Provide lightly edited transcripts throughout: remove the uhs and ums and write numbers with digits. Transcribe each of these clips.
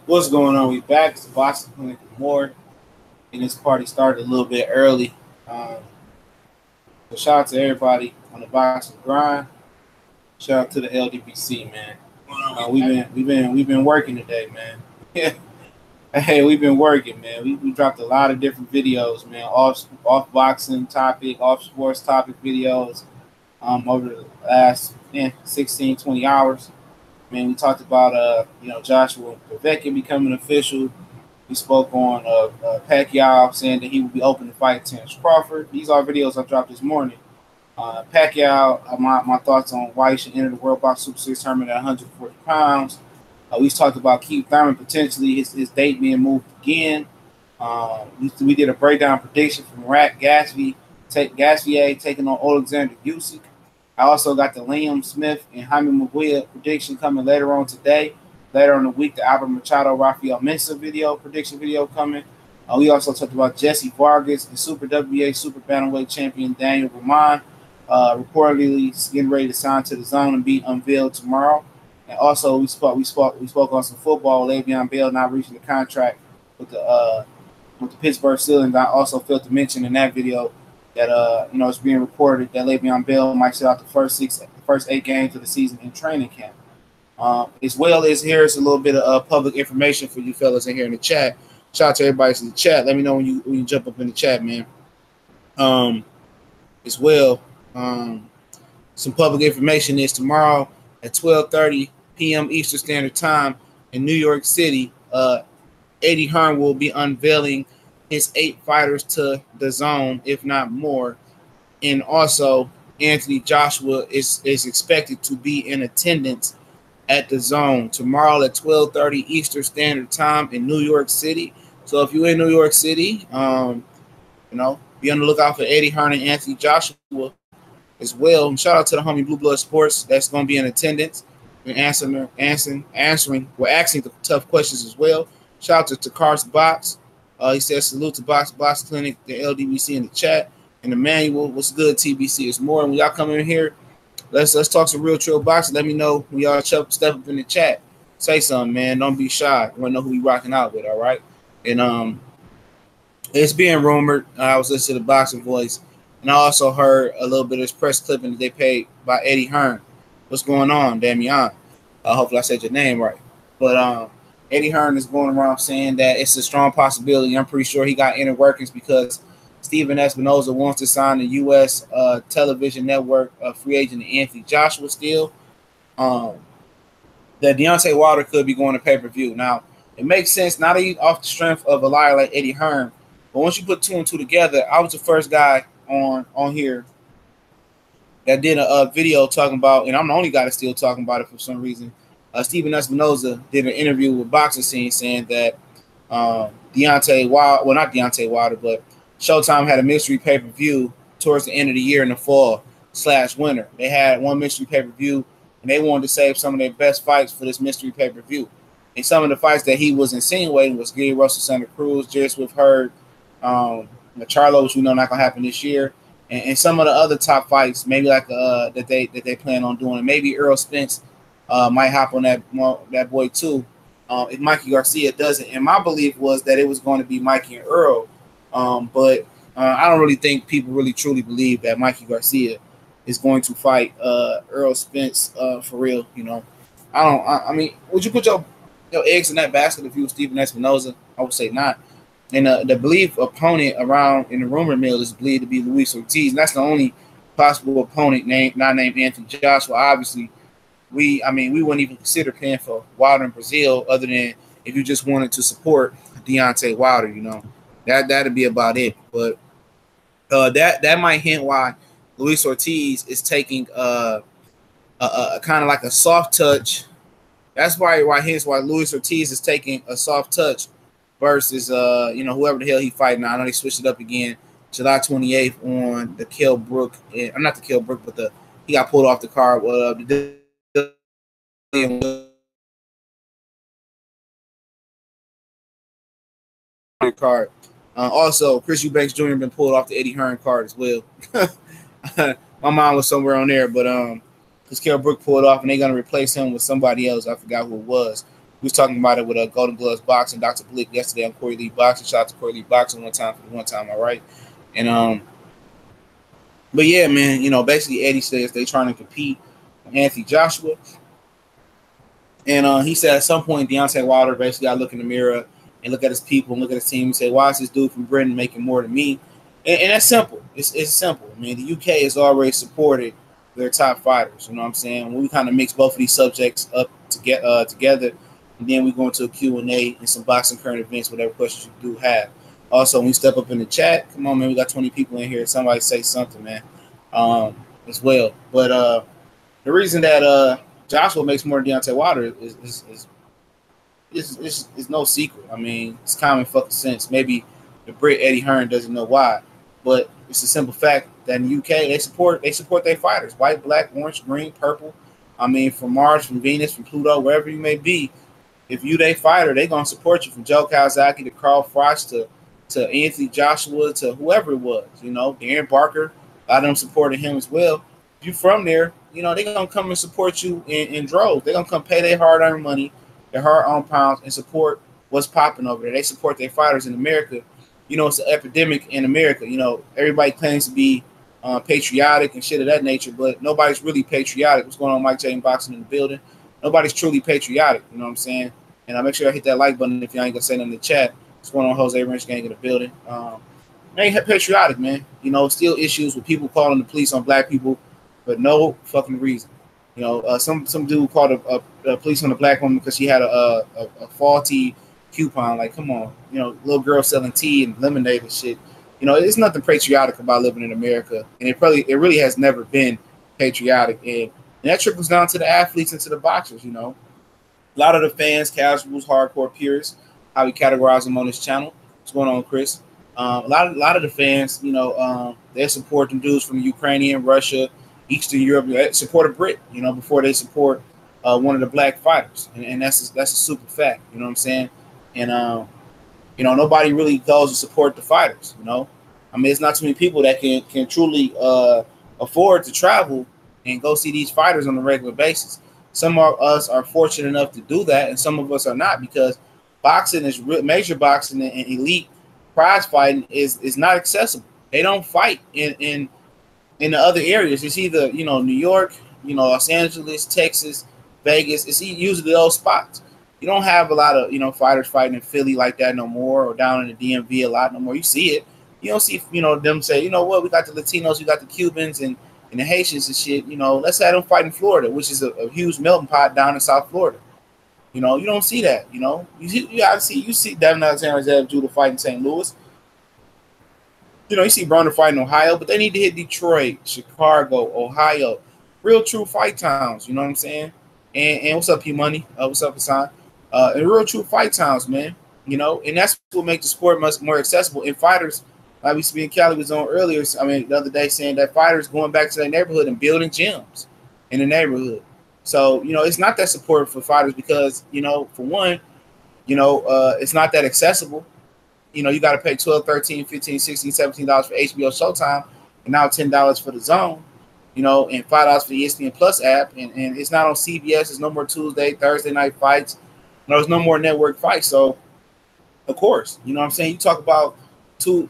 What's going on? We back. It's the Boxing Clinic with more. And this party started a little bit early. So shout out to everybody on the boxing grind. Shout out to the LDBC, man. We've been working today, man. Hey, we've been working, man. We dropped a lot of different videos, man. Off boxing topic, off sports topic videos. Over the last 16, 20 hours. Man, we talked about Joshua Povetkin becoming official. We spoke on Pacquiao saying that he would be open to fight Terrence Crawford. These are videos I dropped this morning. Pacquiao, my thoughts on why he should enter the World Box Super Series tournament at 140 pounds. We talked about Keith Thurman potentially his date being moved again. We did a breakdown prediction from Gasvier taking on Alexander Usyk. I also got the Liam Smith and Jaime Munguia prediction coming later on today. Later in the week, the Albert Machado, Rafael Mensah prediction video coming. We also talked about Jesse Vargas and Super WBA Super Bantamweight champion Daniel Roman. Reportedly getting ready to sign to the DAZN and be unveiled tomorrow. And also we spoke on some football. Le'Veon Bell not reaching the contract with the Pittsburgh Steelers. I also failed to mention in that video that it's being reported that Le'Veon Bell might sit out the first 8 games of the season in training camp. As well as here's a little bit of public information for you fellas in here in the chat. Shout out to everybody in the chat. Let me know when you jump up in the chat, man. As well, some public information is tomorrow at 12:30 p.m. Eastern Standard Time in New York City. Eddie Hearn will be unveiling his 8 fighters to the DAZN, if not more. And also, Anthony Joshua is expected to be in attendance at the DAZN tomorrow at 12:30 Eastern Standard Time in New York City. So if you're in New York City, be on the lookout for Eddie Hearn and Anthony Joshua as well. And shout out to the homie Blue Blood Sports that's going to be in attendance and asking the tough questions as well. Shout out to Takars Box. He says salute to Box Clinic, the LDBC in the chat, and Emmanuel. What's good, TBC? It's more. When y'all come in here, let's talk some real trail boxing. Let me know when y'all step up in the chat. Say something, man. Don't be shy. You want to know who we rocking out with, all right? And it's being rumored. I was listening to the Boxing Voice, and I also heard a little bit of this press clipping that they paid by Eddie Hearn. What's going on, Damian? Hopefully I said your name right. But Eddie Hearn is going around saying that it's a strong possibility. I'm pretty sure he got inner workings because Steven Espinoza wants to sign the U.S. television network free agent Anthony Joshua still. That Deontay Wilder could be going to pay-per-view. Now, it makes sense not even off the strength of a liar like Eddie Hearn, but once you put 2 and 2 together, I was the first guy on here that did a video talking about, and I'm the only guy that's still talking about it for some reason. Steven Espinoza did an interview with Boxing Scene saying that Deontay Wilder, well, not Deontay Wilder, but Showtime had a mystery pay-per-view towards the end of the year in the fall /winter. They had one mystery pay-per-view, and they wanted to save some of their best fights for this mystery pay-per-view. And some of the fights that he was insinuating was Gary Russell, Santa Cruz, Jerry Swift Hurd, Charlo, which we know not going to happen this year, and some of the other top fights, maybe like that they plan on doing. And maybe Earl Spence might hop on that boy too if Mikey Garcia doesn't. And my belief was that it was going to be Mikey and Earl, but I don't really think people really truly believe that Mikey Garcia is going to fight Earl Spence for real. I mean, would you put your eggs in that basket if you were Steven Espinoza? I would say not. And the believed opponent around in the rumor mill is believed to be Luis Ortiz. And that's the only possible opponent not named Anthony Joshua. Obviously, we wouldn't even consider paying for Wilder in Brazil other than if you just wanted to support Deontay Wilder, that'd be about it. But that might hint why Luis Ortiz is taking a kind of like a soft touch. That's why Luis Ortiz is taking a soft touch versus whoever the hell he fighting now. I know they switched it up again, July 28th on the Kell Brook. I'm not the Kell Brook, but he got pulled off the card. Card. Also, Chris Eubanks Jr. been pulled off the Eddie Hearn card as well. My mind was somewhere on there, but because Kell Brook pulled off, and they're gonna replace him with somebody else. I forgot who it was. We was talking about it with Golden Gloves Boxing, Dr. Blick yesterday on Corey Lee Boxing. Shout out to Corey Lee Boxing one time for the one time, all right. And but yeah, man, you know, basically Eddie says they trying to compete with Anthony Joshua. And he said at some point Deontay Wilder basically got to look in the mirror and look at his people and look at his team and say, why is this dude from Britain making more than me? And that's simple. It's simple. I mean, the UK has already supported their top fighters. You know what I'm saying? When we kind of mix both of these subjects up to get together, and then we go into a Q&A and some boxing current events, whatever questions you do have. Also, when you step up in the chat, come on, man, we got 20 people in here. Somebody say something, man, as well. But the reason that Joshua makes more than Deontay Wilder is no secret. I mean, it's common fucking sense. Maybe the Brit Eddie Hearn doesn't know why, but it's a simple fact that in the UK they support their fighters, white, black, orange, green, purple. I mean, from Mars, from Venus, from Pluto, wherever you may be. If you they fighter, they gonna support you. From Joe Kawasaki to Carl Frost to Anthony Joshua to whoever it was. You know, Darren Barker, a lot of them supported him as well. If you from there, you know, they're going to come and support you in droves. They're going to come pay their hard-earned money, their hard-earned pounds, and support what's popping over there. They support their fighters in America. You know, it's an epidemic in America. You know, everybody claims to be patriotic and shit of that nature, but nobody's really patriotic. What's going on, Mike J. Boxing in the building? Nobody's truly patriotic, you know what I'm saying? And I'll make sure I hit that like button if y'all ain't going to say nothing in the chat. What's going on, Jose Wrench Gang in the building? Ain't patriotic, man. You know, still issues with people calling the police on black people for no fucking reason. You know, some dude called a police on a black woman because she had a faulty coupon. Like, come on, you know, little girl selling tea and lemonade and shit. You know, there's nothing patriotic about living in America, and it really has never been patriotic. And that trickles down to the athletes and to the boxers. You know, a lot of the fans, casuals, hardcore purists, how we categorize them on this channel. What's going on, Chris? A lot of the fans, you know, they support them dudes from Ukraine, Russia, Eastern Europe. They support a Brit, you know, before they support one of the black fighters, and that's a super fact. You know what I'm saying? And you know, nobody really goes to support the fighters. You know, I mean, it's not too many people that can truly afford to travel and go see these fighters on a regular basis. Some of us are fortunate enough to do that, and some of us are not, because boxing is major boxing and elite prize fighting is not accessible. They don't fight in the other areas. It's either, you know, New York, you know, Los Angeles, Texas, Vegas. It's usually those spots. You don't have a lot of, you know, fighters fighting in Philly like that no more, or down in the DMV a lot no more. You see it. You don't see, you know, them say, you know what, we got the Latinos, we got the Cubans and the Haitians and shit. You know, let's have them fight in Florida, which is a huge melting pot down in South Florida. You know, you don't see that. You know, you see Devin Alexander Judah fight in St. Louis. You know, you see Broner fight in Ohio, but they need to hit Detroit, Chicago, Ohio, real true fight towns. You know what I'm saying? And what's up, P Money? What's up, Hassan? And real true fight towns, man. You know, and that's what makes the sport much more accessible. And fighters, like we see, Cali was on earlier. I mean, the other day, saying that fighters going back to their neighborhood and building gyms in the neighborhood. So, you know, it's not that support for fighters because, you know, for one, you know, it's not that accessible. You know, you got to pay $12, $13, $15, $16, $17 for HBO Showtime, and now $10 for the Zone, you know, and $5 for the ESPN Plus app. And it's not on CBS. There's no more Tuesday, Thursday night fights. You know, there's no more network fights. So, of course, you know what I'm saying? You talk about two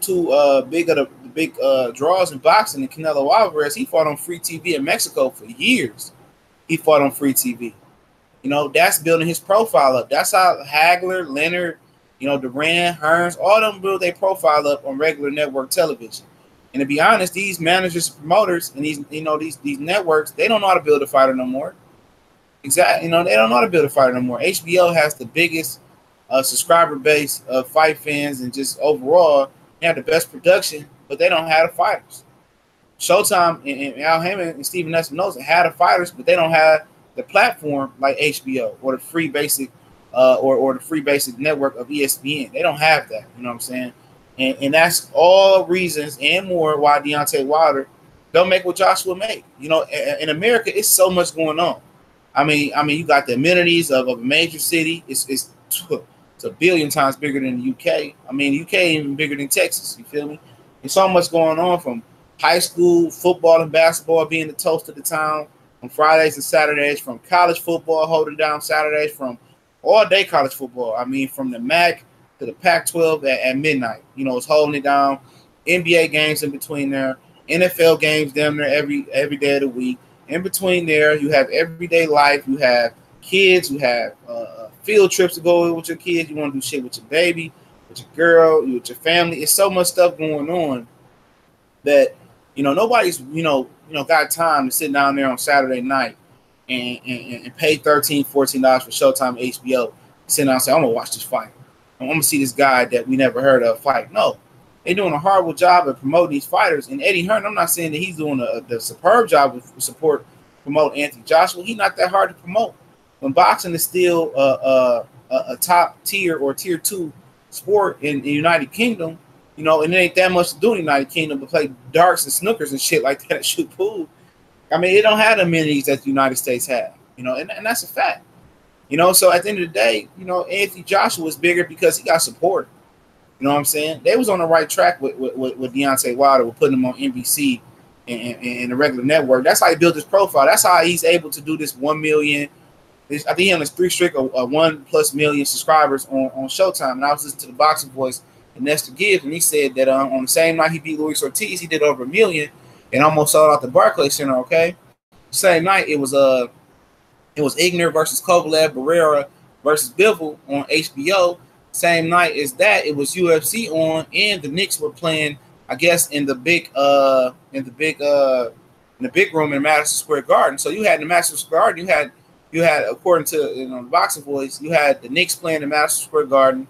big draws in boxing, and Canelo Alvarez, he fought on free TV in Mexico for years. He fought on free TV. You know, that's building his profile up. That's how Hagler, Leonard, you know, Duran, Hearns, all them build their profile up on regular network television. And to be honest, these managers, promoters, and these, you know, these networks, they don't know how to build a fighter no more. Exactly, you know, they don't know how to build a fighter no more. HBO has the biggest subscriber base of fight fans, and just overall, they have the best production, but they don't have the fighters. Showtime and Al Heyman and Stephen Espinosa had the fighters, but they don't have the platform like HBO or the free basic or the free basic network of ESPN. They don't have that. You know what I'm saying? And that's all reasons and more why Deontay Wilder don't make what Joshua make. You know, in America, it's so much going on. I mean, you got the amenities of a major city. It's a billion times bigger than the UK. I mean, the UK ain't even bigger than Texas. You feel me? There's so much going on, from high school football and basketball being the toast of the town on Fridays and Saturdays, from college football holding down Saturdays, from all day college football. I mean, from the MAC to the Pac-12 at midnight. You know, it's holding it down. NBA games in between there. NFL games damn near every day of the week. In between there, you have everyday life. You have kids. You have field trips to go with your kids. You want to do shit with your baby, with your girl, with your family. It's so much stuff going on that, you know, nobody's, got time to sit down there on Saturday night and pay $13, $14 for Showtime HBO. Sit down and say, I'm going to watch this fight. I'm going to see this guy that we never heard of fight. No. They're doing a horrible job of promoting these fighters. And Eddie Hearn, I'm not saying that he's doing the superb job of promote Anthony Joshua. He's not that hard to promote. When boxing is still a top tier or tier 2 sport in the United Kingdom, and it ain't that much to do in the United Kingdom but play darts and snookers and shit like that and shoot pool. I mean, it don't have the amenities that the United States have, and that's a fact. So at the end of the day, Anthony Joshua was bigger because he got support. You know what I'm saying? They was on the right track with Deontay Wilder, with putting him on NBC and the regular network. That's how he built his profile. That's how he's able to do this 1 million. I think he on his 3 streak of 1+ million subscribers on Showtime. And I was listening to the Boxing Voice and Nestor Gibbs, and he said that on the same night he beat Luis Ortiz, he did over 1 million and almost sold out the Barclays Center. Okay, same night it was Igner versus Kovalev, Barrera versus Bivol on HBO. Same night as that, it was UFC on, and the Knicks were playing, I guess, in the big room in Madison Square Garden. So you had in the Madison Square Garden, you had according to the Boxing Voice, you had the Knicks playing in Madison Square Garden,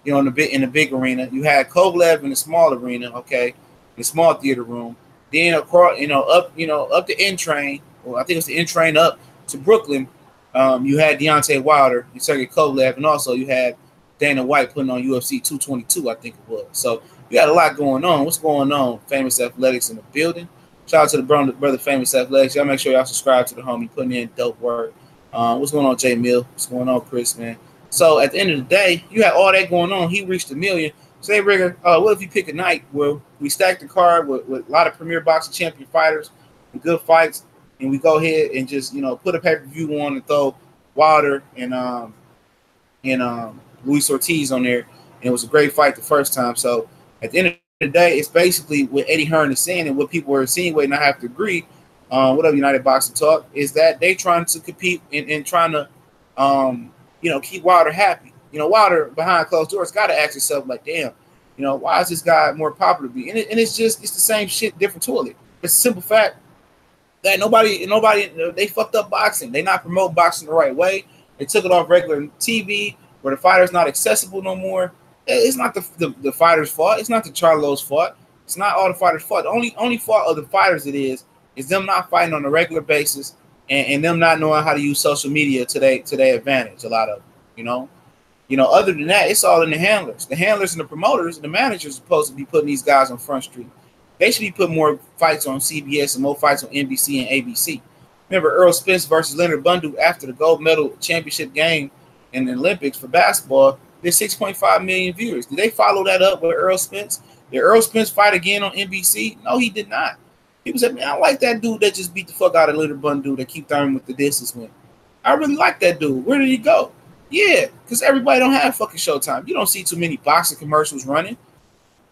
in the big arena. You had Kovalev in the small arena, okay, the small theater room. Then across, up the N train, or I think it's the N train up to Brooklyn. You had Deontay Wilder and Sergey Kovalev, and also you had Dana White putting on UFC 222, I think it was. So you got a lot going on. What's going on? Famous Athletics in the building. Shout out to the brother Famous Athletics. Y'all make sure y'all subscribe to the homie, putting in dope work. What's going on, Jay Mill? What's going on, Chris, man? So at the end of the day, you had all that going on. He reached 1 million. So they figure, what if you pick a night where we stack the card with a lot of premier boxing champion fighters and good fights, and we go ahead and just put a pay-per-view on and throw Wilder and Luis Ortiz on there, and it was a great fight the first time. So at the end of the day, it's basically what Eddie Hearn is saying, and what people are insinuating. I have to agree. What up, United Boxing Talk? Is that they trying to compete and trying to, keep Wilder happy. Wilder behind closed doors got to ask yourself, like, damn, why is this guy more popular? And it's the same shit, different toilet. It's a simple fact that nobody, they fucked up boxing. They not promote boxing the right way. They took it off regular TV, where the fighter's not accessible no more. It's not the fighter's fault. It's not the Charlo's fault. It's not all the fighters' fault. The only fault of the fighters is them not fighting on a regular basis and them not knowing how to use social media to their advantage. A lot of them, Other than that, it's all in the handlers. The handlers and the promoters and the managers are supposed to be putting these guys on Front Street. They should be putting more fights on CBS and more fights on NBC and ABC. Remember Earl Spence versus Leonard Bundu after the gold medal championship game in the Olympics for basketball, there's 6.5 million viewers. Did they follow that up with Earl Spence? Did Earl Spence fight again on NBC? No, he did not. People said, man, I like that dude that just beat the fuck out of Leonard Bundu that keep throwing with the distance win. I really like that dude. Where did he go? Yeah, because everybody don't have fucking Showtime. You don't see too many boxing commercials running.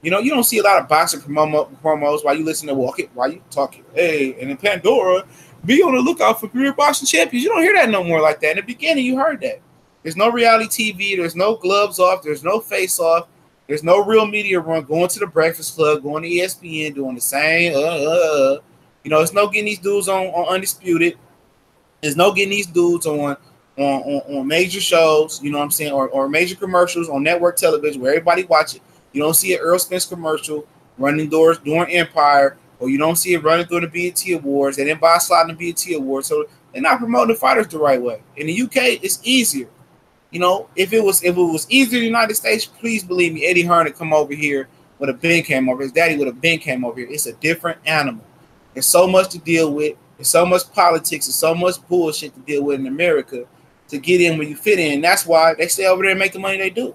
You don't see a lot of boxing promos while you listen to Walk It, while you talking. Hey, and in Pandora, be on the lookout for premier boxing champions. You don't hear that no more like that. In the beginning, you heard that. There's no reality TV. There's no gloves off. There's no face off. There's no real media run. Going to the Breakfast Club, going to ESPN, doing the same. There's no getting these dudes on Undisputed. There's no getting these dudes on major shows. You know what I'm saying, or major commercials on network television where everybody watch it. You don't see an Earl Spence commercial running doors during Empire, or you don't see it running through the BET Awards. They didn't buy a slot in the BET Awards, so they're not promoting the fighters the right way. In the UK, it's easier. If it was easier in the United States, please believe me, Eddie Hearn would come over here, would have been came over. His daddy would have been came over here. It's a different animal. There's so much to deal with. There's so much politics and so much bullshit to deal with in America to get in where you fit in. That's why they stay over there and make the money they do.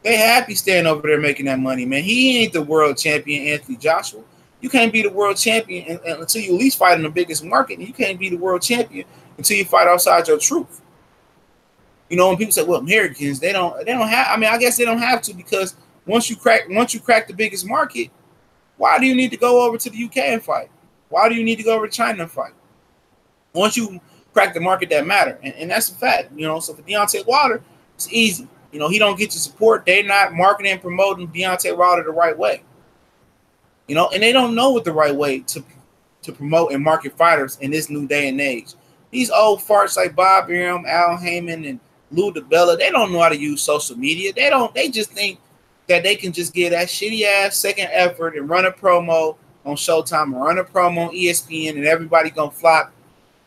They happy staying over there making that money, man. He ain't the world champion, Anthony Joshua. You can't be the world champion until you at least fight in the biggest market. You can't be the world champion until you fight outside your truth. You know, when people say, well, Americans, they don't have, I mean, I guess they don't have to, because once you crack the biggest market, why do you need to go over to the UK and fight? Why do you need to go over to China and fight? Once you crack the market that matter, and that's a fact, you know. So for Deontay Wilder, it's easy. You know, he don't get your support. They're not marketing and promoting Deontay Wilder the right way. You know, and they don't know what the right way to promote and market fighters in this new day and age. These old farts like Bob Arum, Al Heyman, and Lou DiBella, they don't know how to use social media. They just think that they can just get that shitty ass second effort and run a promo on Showtime or run a promo on ESPN, and everybody gonna flock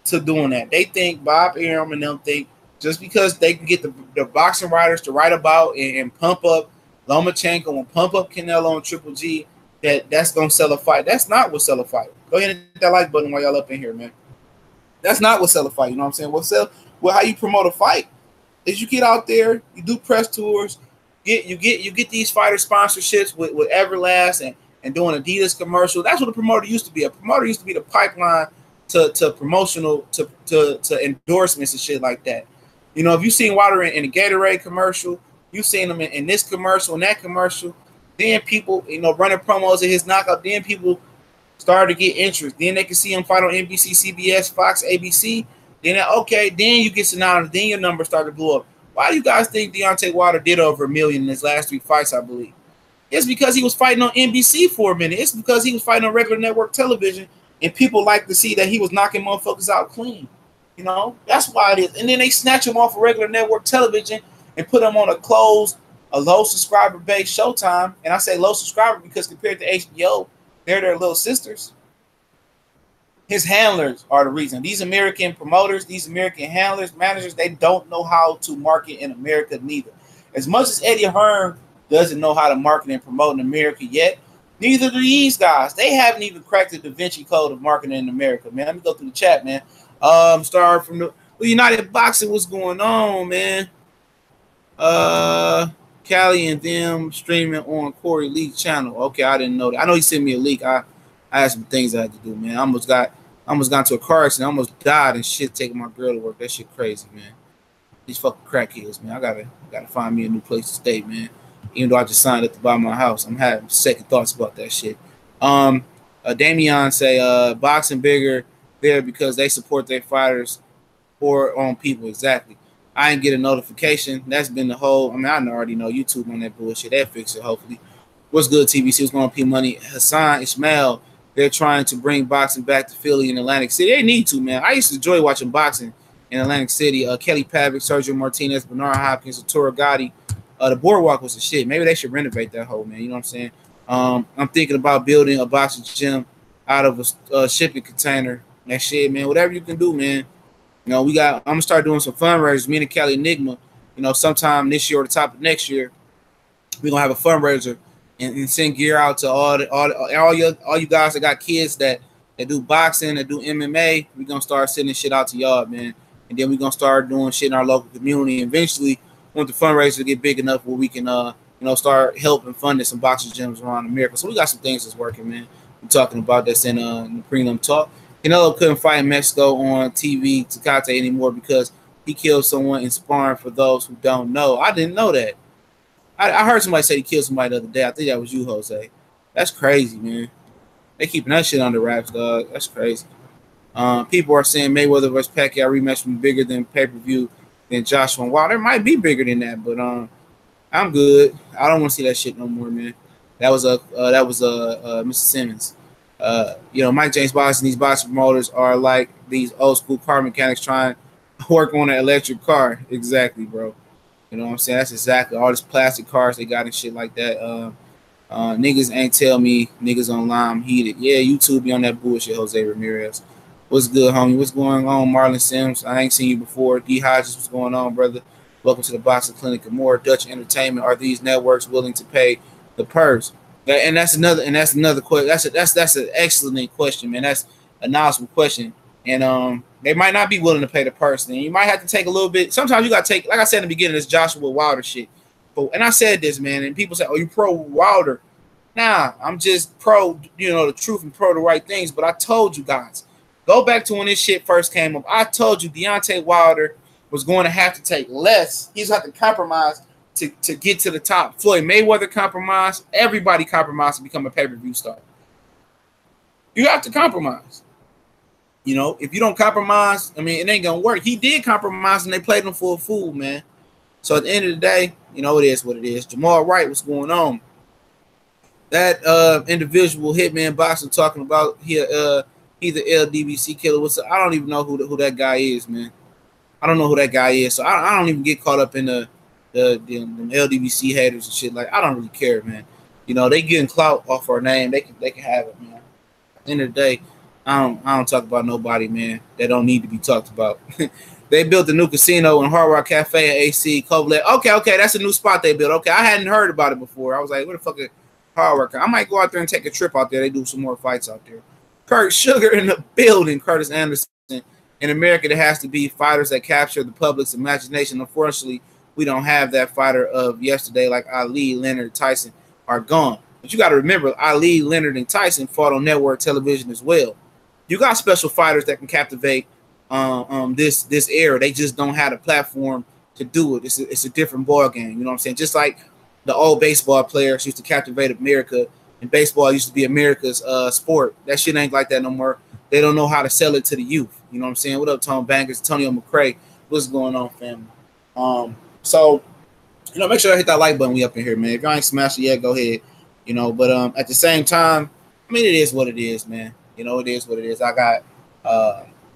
to doing that. They think Bob Arum and them think just because they can get the boxing writers to write about and pump up Lomachenko and pump up Canelo and Triple G, that's gonna sell a fight. That's not what sell a fight. Go ahead and hit that like button while y'all up in here, man. That's not what sell a fight. You know what I'm saying? Well, how you promote a fight is you get out there, you do press tours, you get these fighter sponsorships with Everlast and doing Adidas commercial. That's what a promoter used to be. A promoter used to be the pipeline to promotional to endorsements and shit like that. You know, if you've seen Wilder in a Gatorade commercial, you've seen him in this commercial and that commercial, then people, you know, running promos of his knockout, then people started to get interest. Then they can see him fight on NBC, CBS, Fox, ABC. Then, okay, then you get synonymous. Then your numbers start to blow up. Why do you guys think Deontay Wilder did over 1 million in his last 3 fights, I believe? It's because he was fighting on NBC for a minute. It's because he was fighting on regular network television, and people like to see that he was knocking motherfuckers out clean. You know, that's why it is. And then they snatch him off of regular network television and put him on a low subscriber based Showtime. And I say low subscriber because compared to HBO, they're their little sisters. His handlers are the reason. These American promoters, these American handlers, managers, they don't know how to market in America neither. As much as Eddie Hearn doesn't know how to market and promote in America yet, neither do these guys. They haven't even cracked the Da Vinci Code of marketing in America, man. Let me go through the chat, man. Starting from the United Boxing, what's going on, man? Callie and them streaming on Corey Lee's channel. Okay, I didn't know that. I know he sent me a leak. I had some things I had to do, man. I almost got into a car accident. I almost died and shit taking my girl to work. That shit crazy, man. These fucking crackheads, man. I gotta find me a new place to stay, man. Even though I just signed up to buy my house, I'm having second thoughts about that shit. Damian say boxing bigger there because they support their fighters or on people. Exactly. I didn't get a notification. That's been the whole. I mean, I already know YouTube on that bullshit. They'll fix it, hopefully. What's good, TBC? What's going on, P Money? Hassan Ismail. They're trying to bring boxing back to Philly and Atlantic City. They need to, man. I used to enjoy watching boxing in Atlantic City. Kelly Pavick, Sergio Martinez, Bernard Hopkins, Arturo Gotti. The boardwalk was the shit. Maybe they should renovate that whole, man. You know what I'm saying? I'm thinking about building a boxing gym out of a shipping container. That shit, man. Whatever you can do, man. You know, I'm gonna start doing some fundraisers. Me and Kelly Enigma, you know, sometime this year or the top of next year, we're gonna have a fundraiser and send gear out to all you guys that got kids that do boxing, that do MMA. We're gonna start sending shit out to y'all, man. And then we're gonna start doing shit in our local community. And eventually, want the fundraiser to get big enough where we can start helping funding some boxing gyms around America. So we got some things that's working, man. We're talking about this in the prelim talk. Canelo couldn't fight in Mexico on TV Tecate anymore because he killed someone in sparring. For those who don't know, I didn't know that. I heard somebody say he killed somebody the other day. I think that was you, Jose. That's crazy, man. They keeping that shit under wraps, dog. That's crazy. People are saying Mayweather versus Pacquiao rematch will be bigger than pay-per-view than Joshua and Wilder. It might be bigger than that, but I'm good. I don't want to see that shit no more, man. That was Mr. Simmons. Mike James Boxing, these boxing promoters are like these old school car mechanics trying to work on an electric car. Exactly, bro. You know what I'm saying? That's exactly all these plastic cars they got and shit like that. Niggas ain't tell me niggas online I'm heated. Yeah, YouTube be on that bullshit, Jose Ramirez. What's good, homie? What's going on, Marlon Sims? I ain't seen you before. D Hodges, what's going on, brother? Welcome to the Boxing Clinic and more. Dutch Entertainment. Are these networks willing to pay the purse? And that's another question. That's an excellent question, man. That's a knowledgeable question. And they might not be willing to pay the purse. And you might have to take a little bit. Sometimes you gotta take, like I said in the beginning, this Joshua Wilder shit. And I said this, man, and people say, "Oh, you pro Wilder?" Nah, I'm just pro, the truth and pro the right things. But I told you guys, go back to when this shit first came up. I told you Deontay Wilder was going to have to take less. He's going to have to compromise to get to the top. Floyd Mayweather compromised. Everybody compromised to become a pay-per-view star. You have to compromise. You know, if you don't compromise, I mean, it ain't going to work. He did compromise, and they played him for a fool, man. So at the end of the day, you know, it is what it is. Jamal Wright, what's going on? That individual Hitman Boxer talking about he's the LDBC killer. I don't even know who that guy is, man. I don't know who that guy is. So I don't even get caught up in the LDBC haters and shit. Like, I don't really care, man. You know, they getting clout off our name. They can have it, man. At the end of the day, I don't talk about nobody, man. They don't need to be talked about. They built a new casino in Hard Rock Cafe at AC Kovlet. Okay, that's a new spot they built. Okay, I hadn't heard about it before. I was like, what the fuck is Hard Rock? I might go out there and take a trip out there. They do some more fights out there. Kurt Sugar in the building. Curtis Anderson. In America, there has to be fighters that capture the public's imagination. Unfortunately, we don't have that fighter of yesterday like Ali, Leonard, Tyson are gone. But you got to remember, Ali, Leonard, and Tyson fought on network television as well. You got special fighters that can captivate this era. They just don't have a platform to do it. It's a different ball game. You know what I'm saying? Just like the old baseball players used to captivate America, and baseball used to be America's sport. That shit ain't like that no more. They don't know how to sell it to the youth. You know what I'm saying? What up, Tom Bankers, Antonio McCray? What's going on, family? So, you know, make sure I hit that like button. We up in here, man. If y'all ain't smashed it yet, go ahead. You know, but at the same time, I mean, it is what it is, man. You know, it is what it is. I got,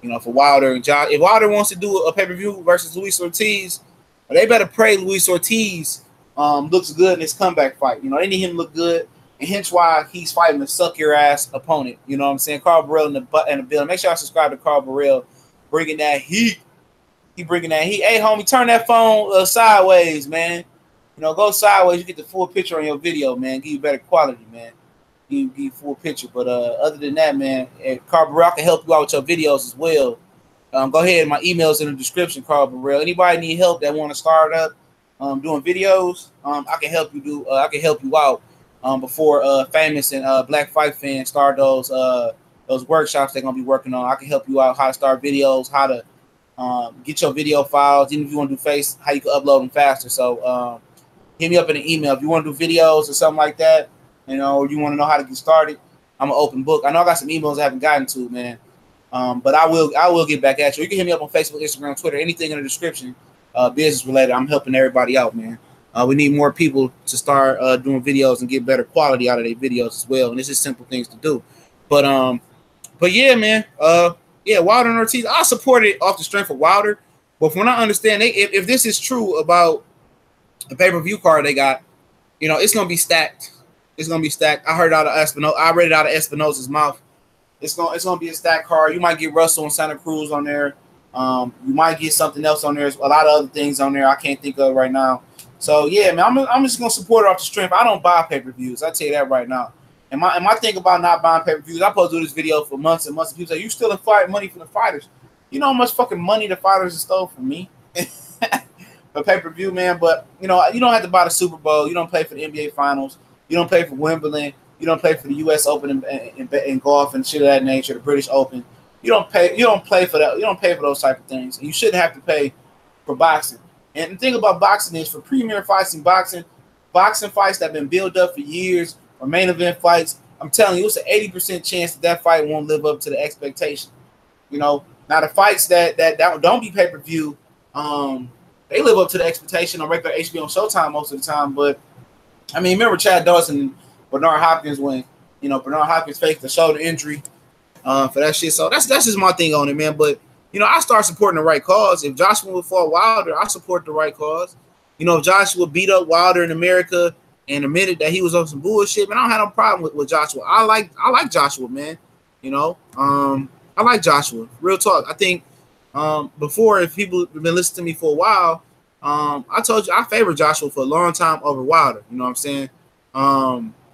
you know, for Wilder and Josh. If Wilder wants to do a pay-per-view versus Luis Ortiz, they better pray Luis Ortiz looks good in this comeback fight. You know, they need him to look good. And hence why he's fighting a suck-your-ass opponent. You know what I'm saying? Carl Burrell in the building. Make sure I subscribe to Carl Burrell. Bringing that heat. He bringing that heat. Hey, homie, turn that phone sideways, man. You know, go sideways. You get the full picture on your video, man. Give you better quality, man. Give you full picture. But other than that, man, Carl Burrell can help you out with your videos as well. Go ahead. My email's in the description, Carl Burrell. Anybody need help that want to start up doing videos, I can help you do. I can help you out. Before Famous and Black Fight Fans start those workshops they're gonna be working on. I can help you out how to start videos, how to get your video files, even if you want to do face, how you can upload them faster. So hit me up in an email if you want to do videos or something like that. You know, or you want to know how to get started. I'm an open book. I know I got some emails I haven't gotten to, man. But I will get back at you. You can hit me up on Facebook, Instagram, Twitter, anything in the description, business related. I'm helping everybody out, man. We need more people to start doing videos and get better quality out of their videos as well. And this is simple things to do. But yeah, man. Yeah, Wilder and Ortiz. I support it off the strength of Wilder. But from what I understand, if this is true about the pay-per-view card they got, you know, it's gonna be stacked. It's gonna be stacked. I heard out of Espinosa. I read it out of Espinosa's mouth. It's gonna be a stacked card. You might get Russell and Santa Cruz on there. You might get something else on there. There's a lot of other things on there I can't think of right now. So yeah, man, I'm just gonna support it off the strength. I don't buy pay-per-views. I tell you that right now. And my thing about not buying pay-per-views, I'm supposed to do this video for months and months. And people say, you still in fight money from the fighters. You know how much fucking money the fighters have stole from me for pay-per-view, man. But you know, you don't have to buy the Super Bowl. You don't pay for the NBA Finals. You don't pay for Wimbledon. You don't pay for the U.S. Open and golf and shit of that nature, the British Open. You don't pay. You don't pay for that. You don't pay for those type of things. And you shouldn't have to pay for boxing. And the thing about boxing is for premier fights in boxing fights that have been built up for years, or main event fights, I'm telling you, it's an 80% chance that fight won't live up to the expectation. You know, now the fights that don't be pay-per-view, they live up to the expectation on regular HBO and Showtime most of the time. But I mean, remember Chad Dawson and Bernard Hopkins when, you know, Bernard Hopkins faced a shoulder injury for that shit. So that's just my thing on it, man. But you know, I start supporting the right cause. If Joshua would fought Wilder, I support the right cause. You know, if Joshua beat up Wilder in America and admitted that he was on some bullshit, man, I don't have no problem with Joshua. I like Joshua, man. You know, I like Joshua. Real talk. I think before, if people have been listening to me for a while, I told you I favor Joshua for a long time over Wilder. You know what I'm saying?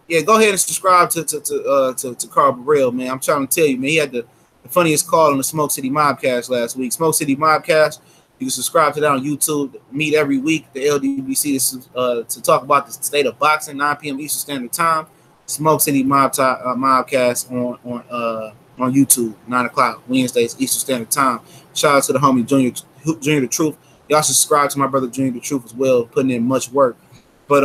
Yeah, go ahead and subscribe to Carl Burrell, man. I'm trying to tell you, man. He had the funniest call on the Smoke City Mobcast last week. Smoke City Mobcast. You can subscribe to that on YouTube. Meet every week, the LDBC, to talk about the state of boxing, 9 p.m. Eastern Standard Time. Smoke City Mobcast on YouTube, 9 o'clock Wednesdays Eastern Standard Time. Shout out to the homie Junior the Truth. Y'all subscribe to my brother Junior the Truth as well, putting in much work. But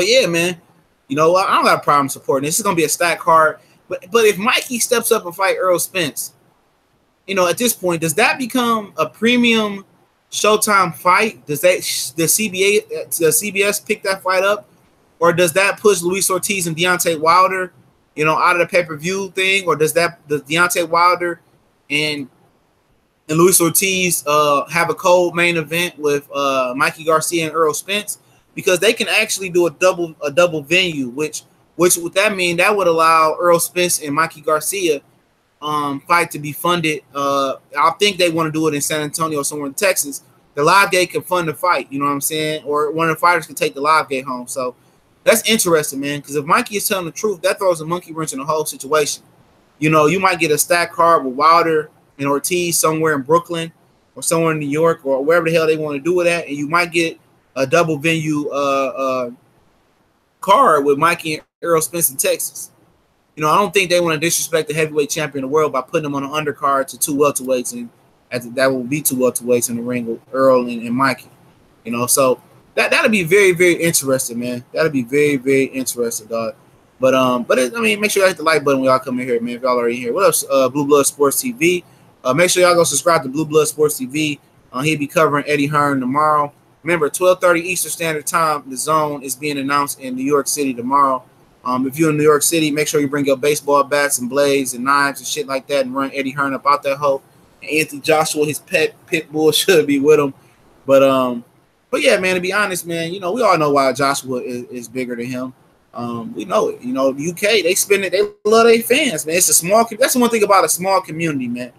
yeah, man. You know, I don't got a problem supporting. This is gonna be a stack card. But if Mikey steps up and fight Errol Spence, you know, at this point, does that become a premium Showtime fight? Does CBS pick that fight up, or does that push Luis Ortiz and Deontay Wilder, you know, out of the pay-per-view thing, or does Deontay Wilder and Luis Ortiz have a cold main event with Mikey Garcia and Errol Spence? Because they can actually do a double venue, which would that mean that would allow Errol Spence and Mikey Garcia fight to be funded. I think they want to do it in San Antonio or somewhere in Texas. The live gate can fund the fight, you know what I'm saying? Or one of the fighters can take the live gate home. So that's interesting, man, because if Mikey is telling the truth, that throws a monkey wrench in the whole situation. You know, you might get a stack card with Wilder and Ortiz somewhere in Brooklyn or somewhere in New York or wherever the hell they want to do it at, and you might get a double venue card with Mikey and Errol Spence in Texas. You know, I don't think they want to disrespect the heavyweight champion of the world by putting them on an undercard to 2 welterweights, and that will be 2 welterweights in the ring with Earl and Mikey. You know, so that'll be very, very interesting, man. That'll be very, very interesting, dog. But I mean, make sure y'all hit the like button when y'all come in here, man. If y'all already here, what else? Blue Blood Sports TV. Make sure y'all go subscribe to Blue Blood Sports TV. He'll be covering Eddie Hearn tomorrow. Remember, 12:30 Eastern Standard Time. The Zone is being announced in New York City tomorrow. If you're in New York City, make sure you bring your baseball bats and blades and knives and shit like that and run Eddie Hearn up out that hole. And Anthony Joshua, his pit bull, should be with him. But yeah, man, to be honest, man, you know, we all know why Joshua is bigger than him. We know it. You know, the UK, they spend it, they love their fans, man. It's a small, that's the one thing about a small community, man.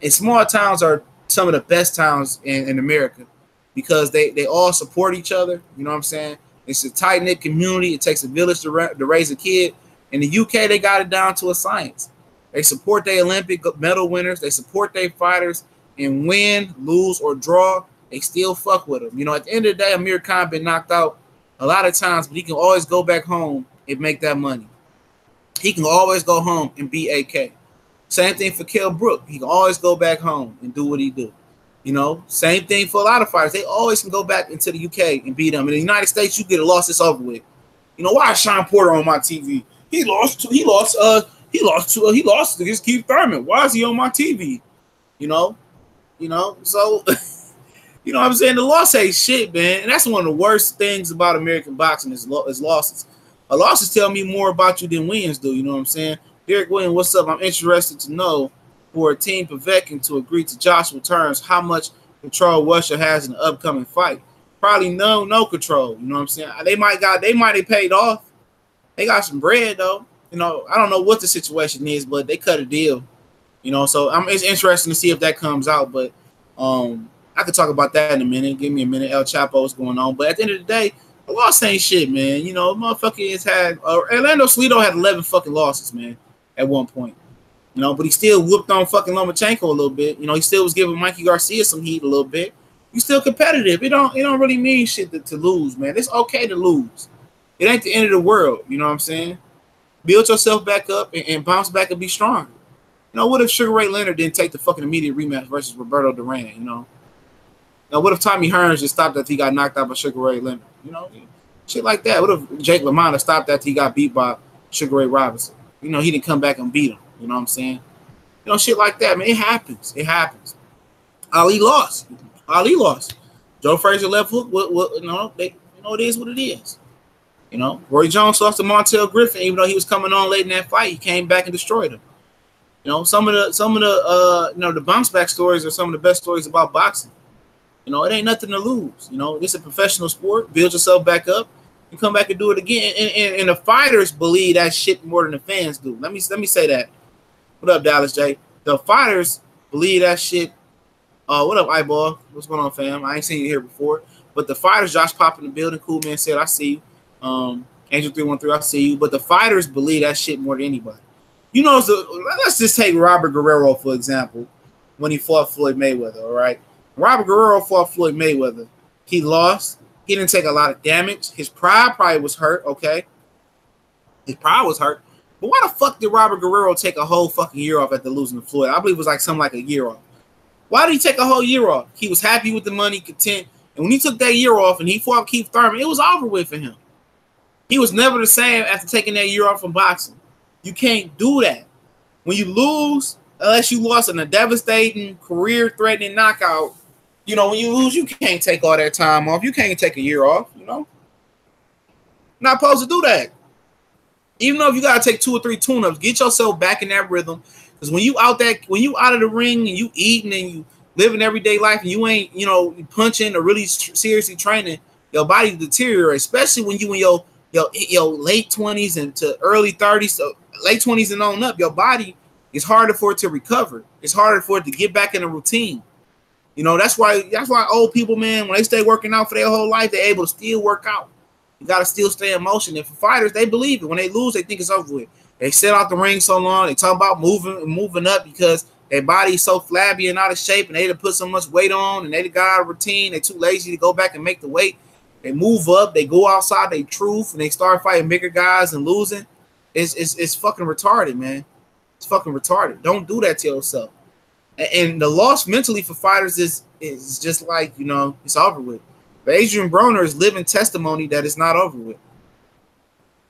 And small towns are some of the best towns in America because they all support each other. You know what I'm saying? It's a tight-knit community. It takes a village to raise a kid. In the UK, they got it down to a science. They support their Olympic medal winners. They support their fighters. And win, lose, or draw, they still fuck with them. You know, at the end of the day, Amir Khan been knocked out a lot of times, but he can always go back home and make that money. He can always go home and beat AK. Same thing for Kell Brook. He can always go back home and do what he do. You know, same thing for a lot of fighters. They always can go back into the UK and beat them. In the United States, you get a loss, it's over with. You know, why is Sean Porter on my TV? He lost to Keith Thurman. Why is he on my TV? You know, so you know what I'm saying? The loss ain't shit, man. And that's one of the worst things about American boxing is losses. Losses tell me more about you than wins do, you know what I'm saying? Derek Williams, what's up? I'm interested to know for a team Povetkin to agree to Joshua terms, how much control Russia has in the upcoming fight. Probably no control. You know what I'm saying? They might have paid off. They got some bread though. You know, I don't know what the situation is, but they cut a deal. You know, so it's interesting to see if that comes out. But I could talk about that in a minute. Give me a minute. El Chapo, what's going on? But at the end of the day, the loss ain't shit, man. You know, motherfucker has had Orlando Salido had 11 fucking losses, man, at one point. You know, but he still whooped on fucking Lomachenko a little bit. You know, he still was giving Mikey Garcia some heat a little bit. You still competitive. It don't really mean shit to lose, man. It's okay to lose. It ain't the end of the world. You know what I'm saying? Build yourself back up and bounce back and be stronger. You know, what if Sugar Ray Leonard didn't take the fucking immediate rematch versus Roberto Duran? You know. Now, what if Tommy Hearns just stopped after he got knocked out by Sugar Ray Leonard? You know, shit like that. What if Jake LaMotta stopped after he got beat by Sugar Ray Robinson? You know, he didn't come back and beat him. You know what I'm saying? You know, shit like that, man. It happens. It happens. Ali lost. Joe Frazier left hook. You know, it is what it is. You know, Roy Jones lost to Montel Griffin, even though he was coming on late in that fight. He came back and destroyed him. You know, some of the you know, the bounce back stories are some of the best stories about boxing. You know, it ain't nothing to lose. You know, this is a professional sport. Build yourself back up and come back and do it again. And the fighters believe that shit more than the fans do. Let me say that. What up, Dallas J? The fighters believe that shit. What up, Eyeball? What's going on, fam? I ain't seen you here before. But the fighters, Josh Pop in the building, Cool Man said, I see you. Angel 313, I see you. But the fighters believe that shit more than anybody. You know, let's just take Robert Guerrero, for example, when he fought Floyd Mayweather, all right? Robert Guerrero fought Floyd Mayweather. He lost. He didn't take a lot of damage. His pride probably was hurt, okay? His pride was hurt. But why the fuck did Robert Guerrero take a whole fucking year off after losing to Floyd? I believe it was like something like a year off. Why did he take a whole year off? He was happy with the money, content. And when he took that year off and he fought Keith Thurman, it was over with for him. He was never the same after taking that year off from boxing. You can't do that. When you lose, unless you lost in a devastating, career-threatening knockout, you know, when you lose, you can't take all that time off. You can't take a year off, you know. Not supposed to do that. Even though if you gotta take 2 or 3 tune-ups, get yourself back in that rhythm. Because when you out of the ring and you eating and you living everyday life and you ain't, you know, punching or really seriously training, your body deteriorates, especially when you in your late 20s and to early 30s, so late 20s and on up, your body is harder for it to recover. It's harder for it to get back in a routine. You know, that's why old people, man, when they stay working out for their whole life, they're able to still work out. You got to still stay in motion. And for fighters, they believe it. When they lose, they think it's over with. They sit out the ring so long. They talk about moving up because their body is so flabby and out of shape, and they done put so much weight on, and they got out of routine. They're too lazy to go back and make the weight. They move up. They go outside their truth, and they start fighting bigger guys and losing. It's fucking retarded, man. It's fucking retarded. Don't do that to yourself. And the loss mentally for fighters is just like, you know, it's over with. But Adrian Broner is living testimony that it's not over with.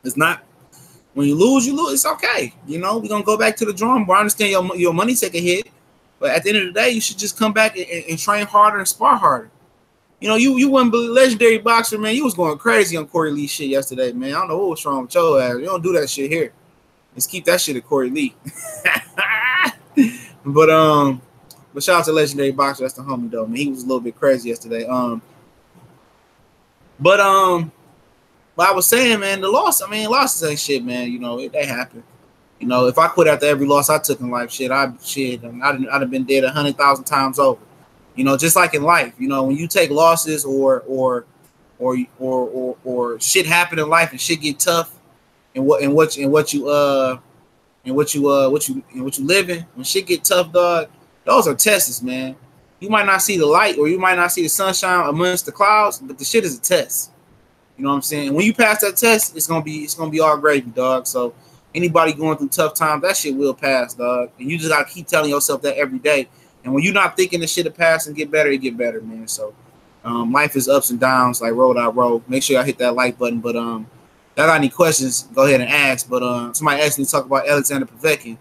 It's not. When you lose, you lose. It's okay. You know, we're going to go back to the drawing board. I understand your money take a hit. But at the end of the day, you should just come back and train harder and spar harder. You know, you wouldn't believe legendary boxer, man. You was going crazy on Corey Lee shit yesterday, man. I don't know what was wrong with your ass. You don't do that shit here. Let's keep that shit at Corey Lee. But shout out to legendary boxer. That's the homie though, man. He was a little bit crazy yesterday. But I was saying, man, losses ain't shit, man. You know, they happen. You know, if I quit after every loss I took in life, I'd have been dead 100,000 times over. You know, just like in life, you know, when you take losses or shit happen in life and shit get tough, and what you live in, when shit get tough, dog, those are tests, man. You might not see the light or you might not see the sunshine amongst the clouds, but the shit is a test. You know what I'm saying? And when you pass that test, it's gonna be all gravy, dog. So anybody going through tough times, that shit will pass, dog. And you just gotta keep telling yourself that every day. And when you're not thinking the shit will pass and get better, it get better, man. So life is ups and downs, like road out road. Make sure y'all hit that like button. But y'all got any questions, go ahead and ask. But somebody asked me to talk about Alexander Povetkin.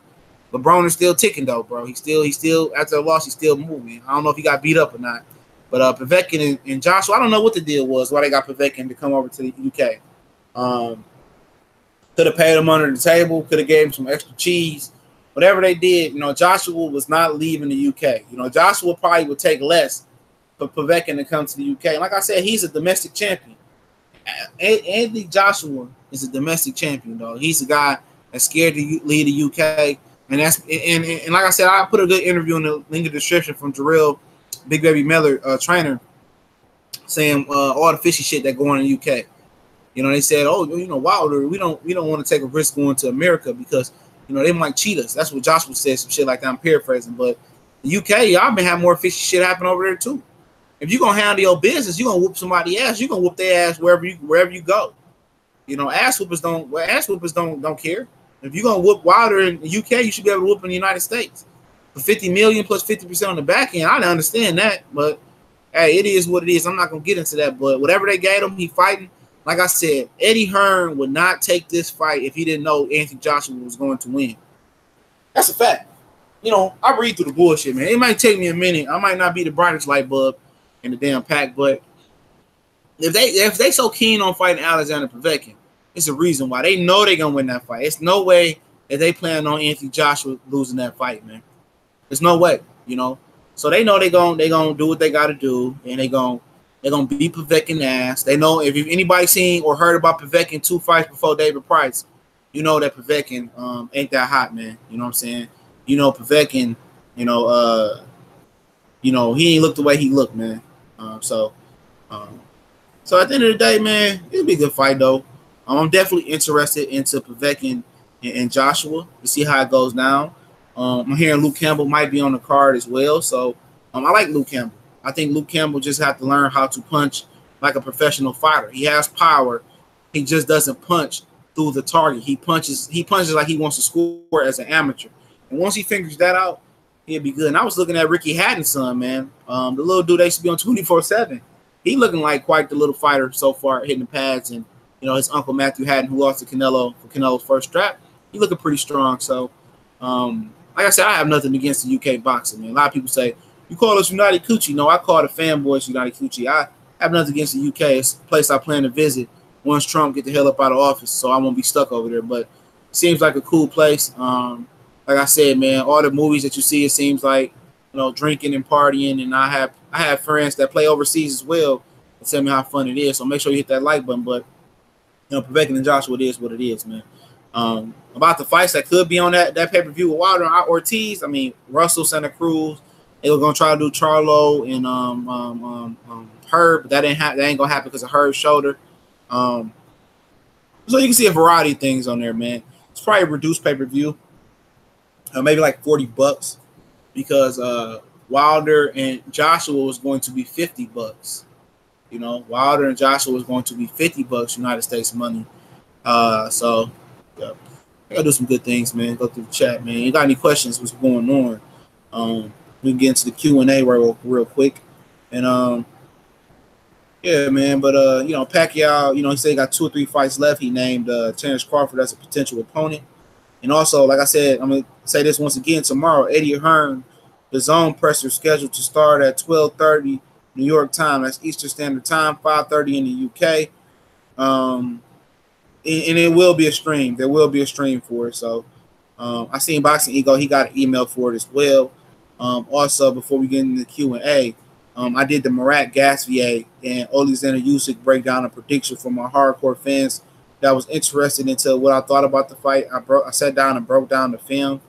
But Broner's still ticking though, bro. He's still after a loss, he's still moving. I don't know if he got beat up or not. But Povetkin and Joshua, I don't know what the deal was, why they got Povetkin to come over to the UK. Could have paid him under the table, could have gave him some extra cheese. Whatever they did, you know, Joshua was not leaving the UK. You know, Joshua probably would take less for Povetkin to come to the UK. Like I said, he's a domestic champion. Anthony Joshua is a domestic champion, though. He's a guy that's scared to leave the UK. And like I said, I put a good interview in the link in the description from Jarrell, Big Baby Miller, trainer, saying all the fishy shit that go on in the UK. You know, they said, oh, you know, Wilder, we don't want to take a risk going to America because, you know, they might cheat us. That's what Joshua said, some shit like that. I'm paraphrasing. But the UK, y'all been having more fishy shit happen over there too. If you're gonna handle your business, you're gonna whoop somebody's ass. You're gonna whoop their ass wherever you go. You know, ass whoopers don't care. If you're gonna whoop Wilder in the UK, you should be able to whoop in the United States. For 50 million plus 50% on the back end, I don't understand that, but hey, it is what it is. I'm not gonna get into that. But whatever they gave him, he fighting. Like I said, Eddie Hearn would not take this fight if he didn't know Anthony Joshua was going to win. That's a fact. You know, I read through the bullshit, man. It might take me a minute. I might not be the brightest light bulb in the damn pack, but if they so keen on fighting Alexander Povetkin, it's a reason why. They know they're gonna win that fight. It's no way that they plan on Anthony Joshua losing that fight, man. There's no way, you know. So they know they're gonna do what they gotta do, and they're gonna beat Povetkin ass. They know if anybody seen or heard about Povetkin 2 fights before David Price, you know that Povetkin ain't that hot, man. You know what I'm saying? You know Povetkin, you know he ain't looked the way he looked, man. So at the end of the day, man, it'll be a good fight though. I'm definitely interested into Povetkin and Joshua to see how it goes down. I'm hearing Luke Campbell might be on the card as well. So I like Luke Campbell. I think Luke Campbell just have to learn how to punch like a professional fighter. He has power. He just doesn't punch through the target. He punches like he wants to score as an amateur. And once he figures that out, He'd be good. And I was looking at Ricky Hatton's son, man. The little dude they used to be on 24/7. He looking like quite the little fighter so far, hitting the pads. And, you know, his uncle Matthew Hatton, who lost to Canelo for Canelo's first strap, he looking pretty strong. So, like I said, I have nothing against the UK boxing, man. A lot of people say, you call us United Coochie. No, I call the fanboys United Coochie. I have nothing against the UK. It's a place I plan to visit once Trump get the hell up out of office, so I won't be stuck over there. But it seems like a cool place. Like I said, man, all the movies that you see, it seems like, you know, drinking and partying. And I have friends that play overseas as well and tell me how fun it is. So make sure you hit that like button. But, you know, Povetkin and Joshua, it is what it is, man. About the fights that could be on that pay-per-view with Wilder and Ortiz, I mean, Russell, Santa Cruz, they were gonna try to do Charlo and Herb, but that ain't gonna happen because of Herb's shoulder. So you can see a variety of things on there, man. It's probably a reduced pay-per-view, maybe like $40, because Wilder and Joshua was going to be $50. You know, Wilder and Joshua was going to be $50 United States money. So yeah, I gotta do some good things, man. Go through the chat, man. You got any questions? What's going on? We can get into the Q&A real quick. And yeah, man. But you know, Pacquiao, you know, he said he got 2 or 3 fights left. He named Terrence Crawford as a potential opponent. And also, like I said, I'm gonna say this once again tomorrow. Eddie Hearn, the DAZN presser scheduled to start at 12:30 New York time. That's Eastern Standard Time, 5:30 in the UK. And it will be a stream. There will be a stream for it. So I seen Boxing Ego. He got an email for it as well. Also, before we get into the Q&A, I did the Murat Gasvier and Alexander Usyk breakdown and prediction for my hardcore fans that was interested into what I thought about the fight. I sat down and broke down the film.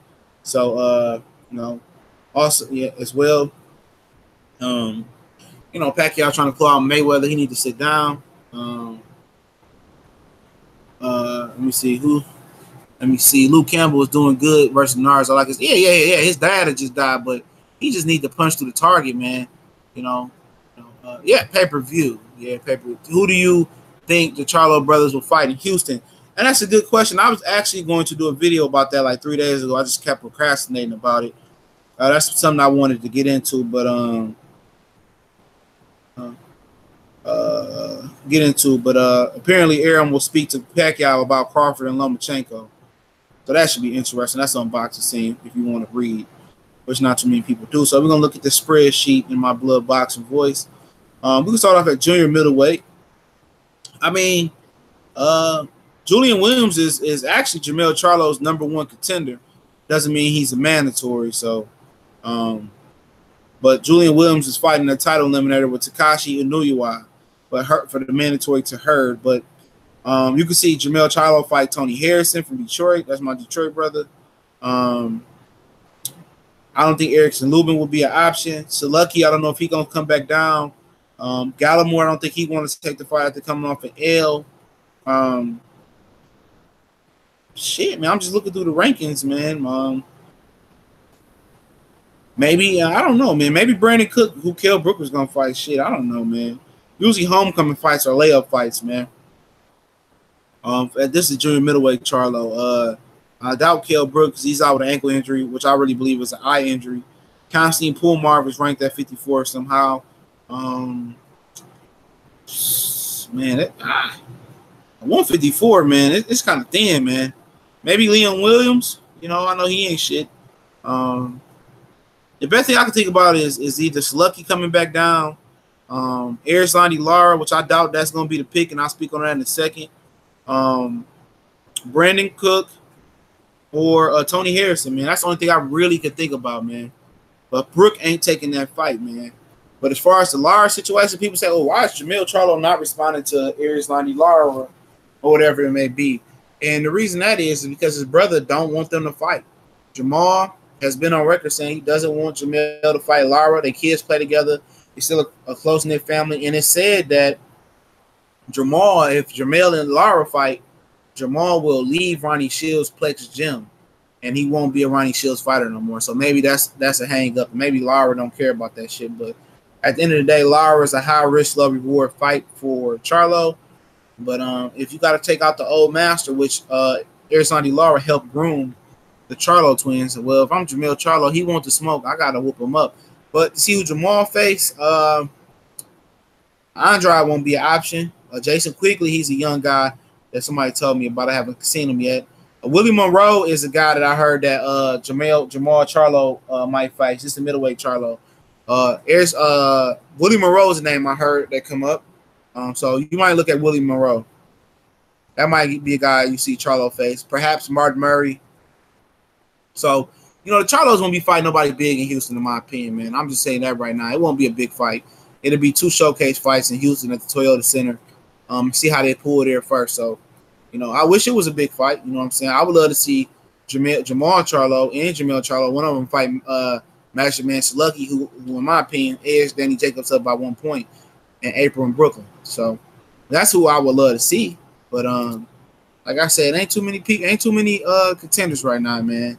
So, you know, also, yeah, as well, you know, Pacquiao trying to claw out Mayweather. He need to sit down. Let me see who. Let me see. Luke Campbell is doing good versus Nars. I like his. Yeah. His dad had just died, but he just need to punch through the target, man. You know. Yeah, pay-per-view. Yeah, pay-per-view. Who do you think the Charlo brothers will fight in Houston? And that's a good question. I was actually going to do a video about that like 3 days ago. I just kept procrastinating about it. That's something I wanted to get into, but apparently Aaron will speak to Pacquiao about Crawford and Lomachenko. So that should be interesting. That's on Boxing Scene if you want to read, which not too many people do. So we're going to look at the spreadsheet in my blood boxing voice. We can start off at junior middleweight. I mean, Julian Williams is actually Jermell Charlo's #1 contender. Doesn't mean he's a mandatory. So, but Julian Williams is fighting a title eliminator with Takashi Inoue, but for the mandatory to Hurd. But you can see Jermell Charlo fight Tony Harrison from Detroit. That's my Detroit brother. I don't think Erickson Lubin will be an option. Salucky, I don't know if he's going to come back down. Gallimore, I don't think he wants to take the fight after coming off an L. Shit, man, I'm just looking through the rankings, man. Maybe, I don't know, man. Maybe Brandon Cook, who Kell Brook was going to fight. Shit, I don't know, man. Usually homecoming fights are layup fights, man. This is junior middleweight Charlo. I doubt Kell Brook because he's out with an ankle injury, which I really believe is an eye injury. Constantine Poolmar was ranked at 54 somehow. Man, 154, man. It's kind of thin, man. Maybe Leon Williams. You know, I know he ain't shit. The best thing I can think about is either Slucky coming back down, Arislandi Lara, which I doubt that's going to be the pick, and I'll speak on that in a second. Brandon Cook or Tony Harrison, man. That's the only thing I really could think about, man. But Brook ain't taking that fight, man. But as far as the Lara situation, people say, oh, why is Jermell Charlo not responding to Arislandi Lara or whatever it may be? And the reason that is because his brother don't want them to fight. Jamal has been on record saying he doesn't want Jermell to fight Lara. Their kids play together. It's still a close-knit family. And it said that Jamal, if Jermell and Lara fight, Jamal will leave Ronnie Shields' Plex Gym, and he won't be a Ronnie Shields fighter no more. So maybe that's a hang-up. Maybe Lara don't care about that shit. But at the end of the day, Lara is a high-risk, low-reward fight for Charlo. But if you got to take out the old master, which Arislandi Lara helped groom, the Charlo twins. Well, if I'm Jermell Charlo, he wants to smoke. I gotta whoop him up. But to see who Jamal face, Andrade won't be an option. Jason Quigley, he's a young guy that somebody told me about. I haven't seen him yet. Willie Monroe is a guy that I heard that Jamal Charlo might fight. Just a middleweight Charlo. There's Willie Monroe's name I heard that come up. So you might look at Willie Monroe. That might be a guy you see Charlo face. Perhaps Martin Murray. So, you know, the Charlo's going to be fighting nobody big in Houston, in my opinion, man. I'm just saying that right now. It won't be a big fight. It'll be 2 showcase fights in Houston at the Toyota Center. See how they pull there first. So, you know, I wish it was a big fight. You know what I'm saying? I would love to see Jamal Charlo and Jermell Charlo, one of them fight Master Man Slucky, who in my opinion, edged Danny Jacobs up by 1 point in April in Brooklyn. So that's who I would love to see. But like I said, ain't too many contenders right now, man,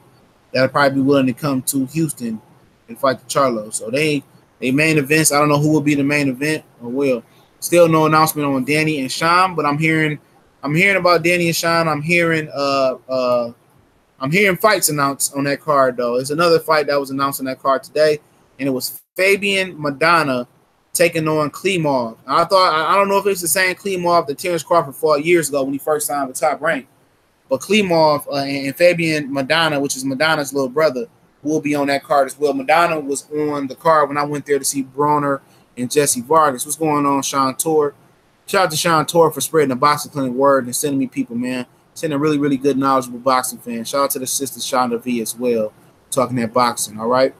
that'll probably be willing to come to Houston and fight the Charlo. So they main events. I don't know who will be the main event or will. Still no announcement on Danny and Sean, but I'm hearing about Danny and Sean. I'm hearing fights announced on that card though. There's another fight that was announced on that card today, and it was Fabian Madonna taking on Klimov. I don't know if it's the same Klimov that Terrence Crawford fought years ago when he first signed with Top Rank. But Klimov and Fabian Madonna, which is Madonna's little brother, will be on that card as well. Madonna was on the card when I went there to see Broner and Jesse Vargas. What's going on, Sean Tor? Shout out to Sean Tor for spreading the boxing clinic word and sending me people, man. Sending really, really good, knowledgeable boxing fans. Shout out to the sister Shonda V as well, talking that boxing, all right?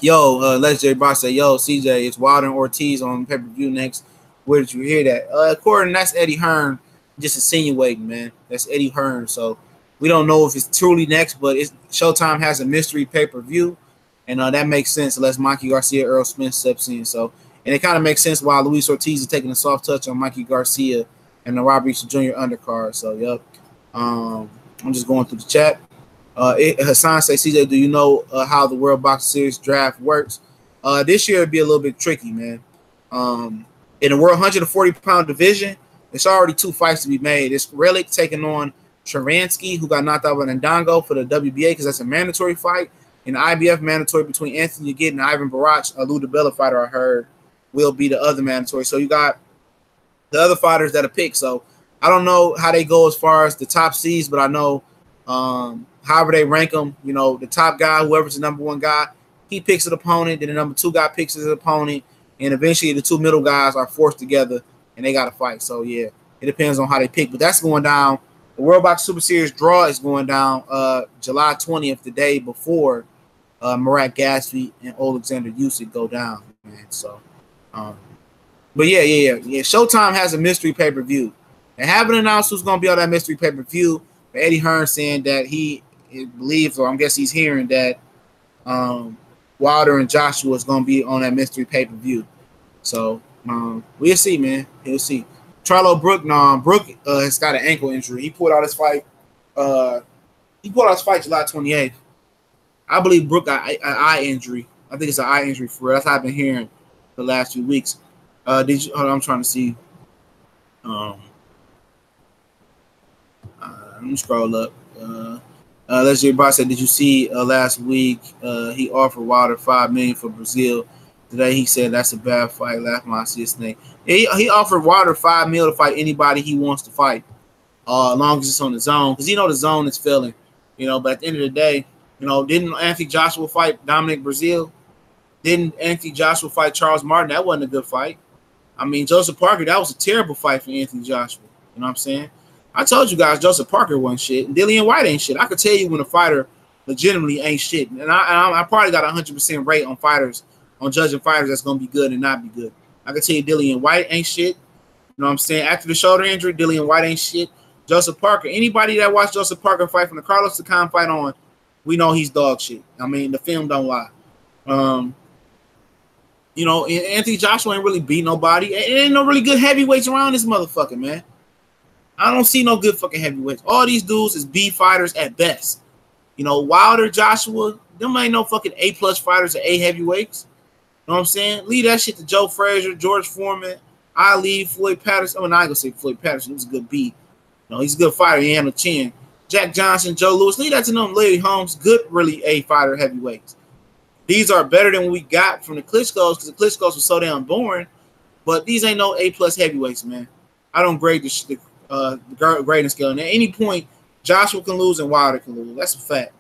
Legendary Box say, yo, CJ, it's Wilder and Ortiz on pay-per-view next. Where did you hear that? According, that's Eddie Hearn just insinuating, man. That's Eddie Hearn. So we don't know if it's truly next, but Showtime has a mystery pay-per-view, and that makes sense unless Mikey Garcia, Earl Smith steps in. So, and it kind of makes sense why Luis Ortiz is taking a soft touch on Mikey Garcia and the Robert Easter Jr. undercard. So, yep. I'm just going through the chat. Hassan say, CJ, do you know how the World Boxing Series draft works? This year it'd be a little bit tricky, man. In the World 140-pound division, there's already 2 fights to be made. It's Relic taking on Sharansky, who got knocked out by Ndongo for the WBA because that's a mandatory fight. And the IBF mandatory between Anthony Yagit and Ivan Barach, a Lou DiBella fighter I heard, will be the other mandatory. So you got the other fighters that are picked. So I don't know how they go as far as the top seeds, but I know however they rank them, you know, the top guy, whoever's the number 1 guy, he picks an opponent, then the number 2 guy picks his opponent, and eventually the 2 middle guys are forced together and they got to fight. So, yeah, it depends on how they pick. But that's going down. The World Box Super Series draw is going down July 20th, the day before Murat Gaspi and Alexander Usyk go down, man. So, but yeah. Showtime has a mystery pay-per-view. They haven't announced who's going to be on that mystery pay-per-view. But Eddie Hearn saying that he believes, or I guess he's hearing that Wilder and Joshua is going to be on that mystery pay-per-view. So we'll see, man. We'll see. Charlo Brook has got an ankle injury. He pulled out his fight. July 28th. I believe Brook got an eye injury. I think it's an eye injury for real. That's what I've been hearing the last few weeks. Hold on, I'm trying to see. Let me scroll up. Legendary Boss said, did you see last week he offered Wilder $5 million for Brazil? Today he said that's a bad fight. Laugh when I see his name. He offered Wilder $5 million to fight anybody he wants to fight, as long as it's on the zone, because the zone is failing. But at the end of the day, didn't Anthony Joshua fight Dominic Brazil? Didn't Anthony Joshua fight Charles Martin? That wasn't a good fight. I mean, Joseph Parker, that was a terrible fight for Anthony Joshua. You know what I'm saying? I told you guys Joseph Parker wasn't shit, and Dillian White ain't shit. I could tell you when a fighter legitimately ain't shit. And I probably got 100% rate on fighters, on judging fighters that's going to be good and not be good. I can tell you Dillian White ain't shit. You know what I'm saying? After the shoulder injury, Dillian White ain't shit. Joseph Parker, anybody that watched Joseph Parker fight from the Carlos Takam fight on, we know he's dog shit. I mean, the film don't lie. Anthony Joshua ain't really beat nobody. It ain't no really good heavyweights around this motherfucker, man. I don't see no good fucking heavyweights. All these dudes is B fighters at best. Wilder, Joshua, them ain't no fucking A+ fighters or A heavyweights. You know what I'm saying? Leave that shit to Joe Frazier, George Foreman, Ali, Floyd Patterson. I mean, I ain't gonna say Floyd Patterson. He was a good beat. He's a good fighter. He had no chin. Jack Johnson, Joe Louis. Leave that to them. Larry Holmes, good, really A fighter heavyweights. These are better than what we got from the Klitschko's because the Klitschko's were so damn boring. But these ain't no A+ heavyweights, man. I don't grade the grading scale. And at any point, Joshua can lose and Wilder can lose. That's a fact.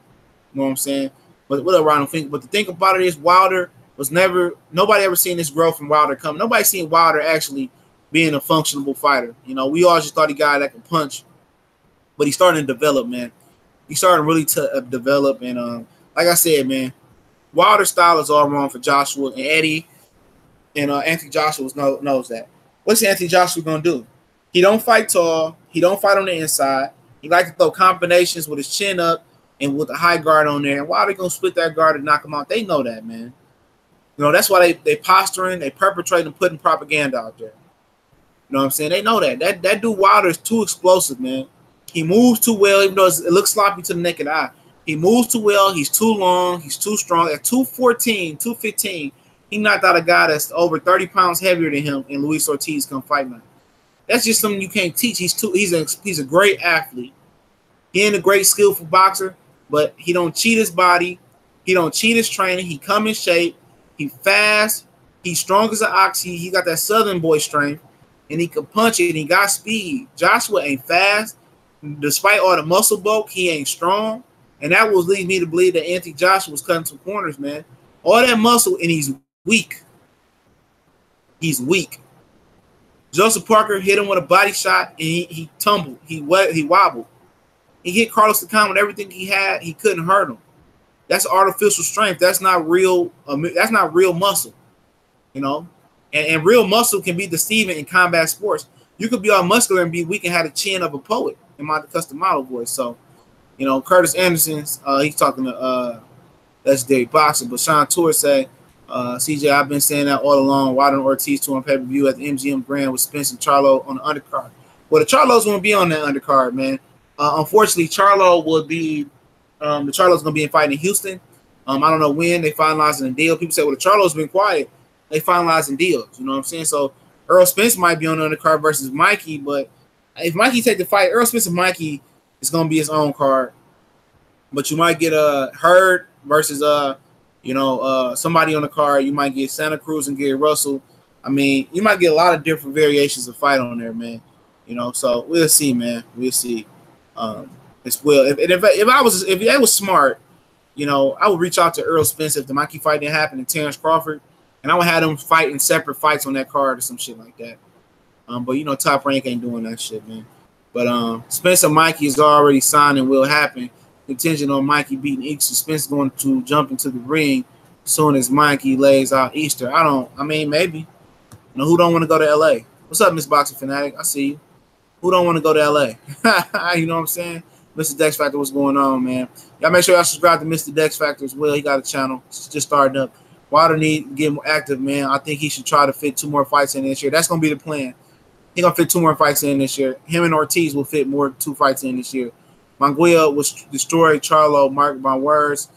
You know what I'm saying? But what I don't think. But the thing about it is, Wilder was never. Nobody ever seen this growth from Wilder coming. Nobody seen Wilder actually being a functional fighter. You know, we all just thought he got that could punch, but he's starting to develop, man. He's starting really to develop, and like I said, man, Wilder's style is all wrong for Joshua and Eddie, and Anthony Joshua knows that. What's Anthony Joshua gonna do? He don't fight tall. He don't fight on the inside. He like to throw combinations with his chin up and with a high guard on there. And Wilder gonna split that guard and knock him out. They know that, man. You know, that's why they posturing, they perpetrating, putting propaganda out there. You know what I'm saying? They know that. That dude Wilder is too explosive, man. He moves too well, even though it looks sloppy to the naked eye. He moves too well. He's too long. He's too strong. At 214, 215, he knocked out a guy that's over 30 pounds heavier than him, and Luis Ortiz come fight now. That's just something you can't teach. He's a great athlete. He ain't a great skillful boxer, but he don't cheat his body. He don't cheat his training. He come in shape. He fast. He's strong as an ox. He got that Southern boy strength, and he can punch it, and he got speed. Joshua ain't fast. Despite all the muscle bulk, he ain't strong. And that will lead me to believe that Anthony Joshua was cutting some corners, man. All that muscle, and he's weak. He's weak. Joseph Parker hit him with a body shot, and he tumbled. He wobbled. He hit Carlos Takam with everything he had. He couldn't hurt him. That's artificial strength. That's not real. That's not real muscle. You know, and real muscle can be deceiving in combat sports. You could be all muscular and be weak and have the chin of a poet in my custom model voice. So, you know, Curtis Anderson's he's talking to legendary boxer, but Sean Tour say, CJ, I've been saying that all along. Wilder and Ortiz 2 on pay-per-view at the MGM Grand with Spence and Charlo on the undercard. Well, the Charlo's going to be on that undercard, man. Unfortunately, Charlo will be the Charlo's going to be fighting in Houston. I don't know when they finalizing the deal. People say, well, the Charlo's been quiet. They finalizing deals. You know what I'm saying? So Earl Spence might be on the undercard versus Mikey, but if Mikey take the fight, Earl Spence and Mikey is going to be his own card. But you might get a Hurd versus somebody on the card. You might get Santa Cruz and Gary Russell. I mean, you might get a lot of different variations of fight on there, man. You know, so we'll see, man. We'll see. If that was smart, you know, I would reach out to Earl Spence if the Mikey fight didn't happen and Terrence Crawford, and I would have them fight in separate fights on that card or some shit like that. But you know, Top Rank ain't doing that shit, man. But Spence and Mikey is already signed and will happen. Contingent on Mikey beating Easter. Spence going to jump into the ring as soon as Mikey lays out Easter. I mean, maybe. You know, who don't want to go to LA? What's up, Miss Boxing Fanatic? I see you. Who don't want to go to LA? You know what I'm saying? Mr. Dex Factor, what's going on, man? Y'all make sure y'all subscribe to Mr. Dex Factor as well. He got a channel. It's just starting up. Wilder need to get more active, man. I think he should try to fit 2 more fights in this year. That's going to be the plan. He's going to fit 2 more fights in this year. Him and Ortiz will fit 2 fights in this year. Munguia will destroy Charlo, mark my words.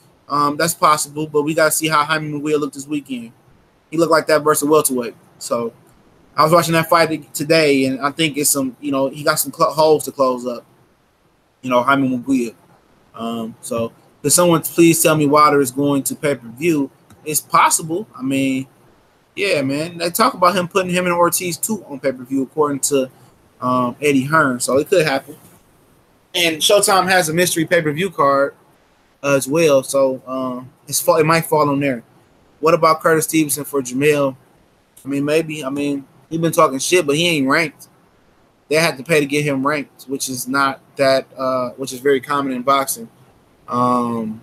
That's possible, but we got to see how Jaime Munguia looked this weekend. He looked like that versus welterweight. So I was watching that fight today, and I think it's some, you know, he got some holes to close up. You know, Jaime Munguia. So could someone please tell me Wilder is going to pay-per-view? It's possible. I mean, yeah, man. They talk about him putting him and Ortiz 2 on pay-per-view according to Eddie Hearn. So it could happen. And Showtime has a mystery pay-per-view card as well. So it might fall on there. What about Curtis Stevenson for Jamel? I mean, maybe. I mean, he's been talking shit, but he ain't ranked. They had to pay to get him ranked, which is not that, which is very common in boxing. I'm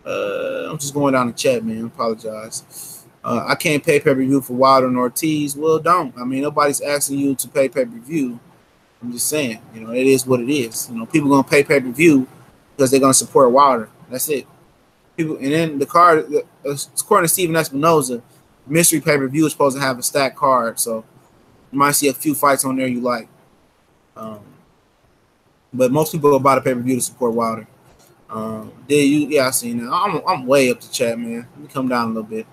just going down the chat, man. I apologize. I can't pay pay-per-view for Wilder and Ortiz. Well, don't. I mean, nobody's asking you to pay pay-per-view. I'm just saying, you know, it is what it is. You know, people are gonna pay pay-per-view because they're gonna support Wilder. That's it. People, and then the card, according to Steven Espinoza, mystery pay-per-view is supposed to have a stacked card, so you might see a few fights on there you like. But most people go buy the pay-per-view to support Wilder. Yeah, I seen that. I'm way up the chat, man. Let me come down a little bit.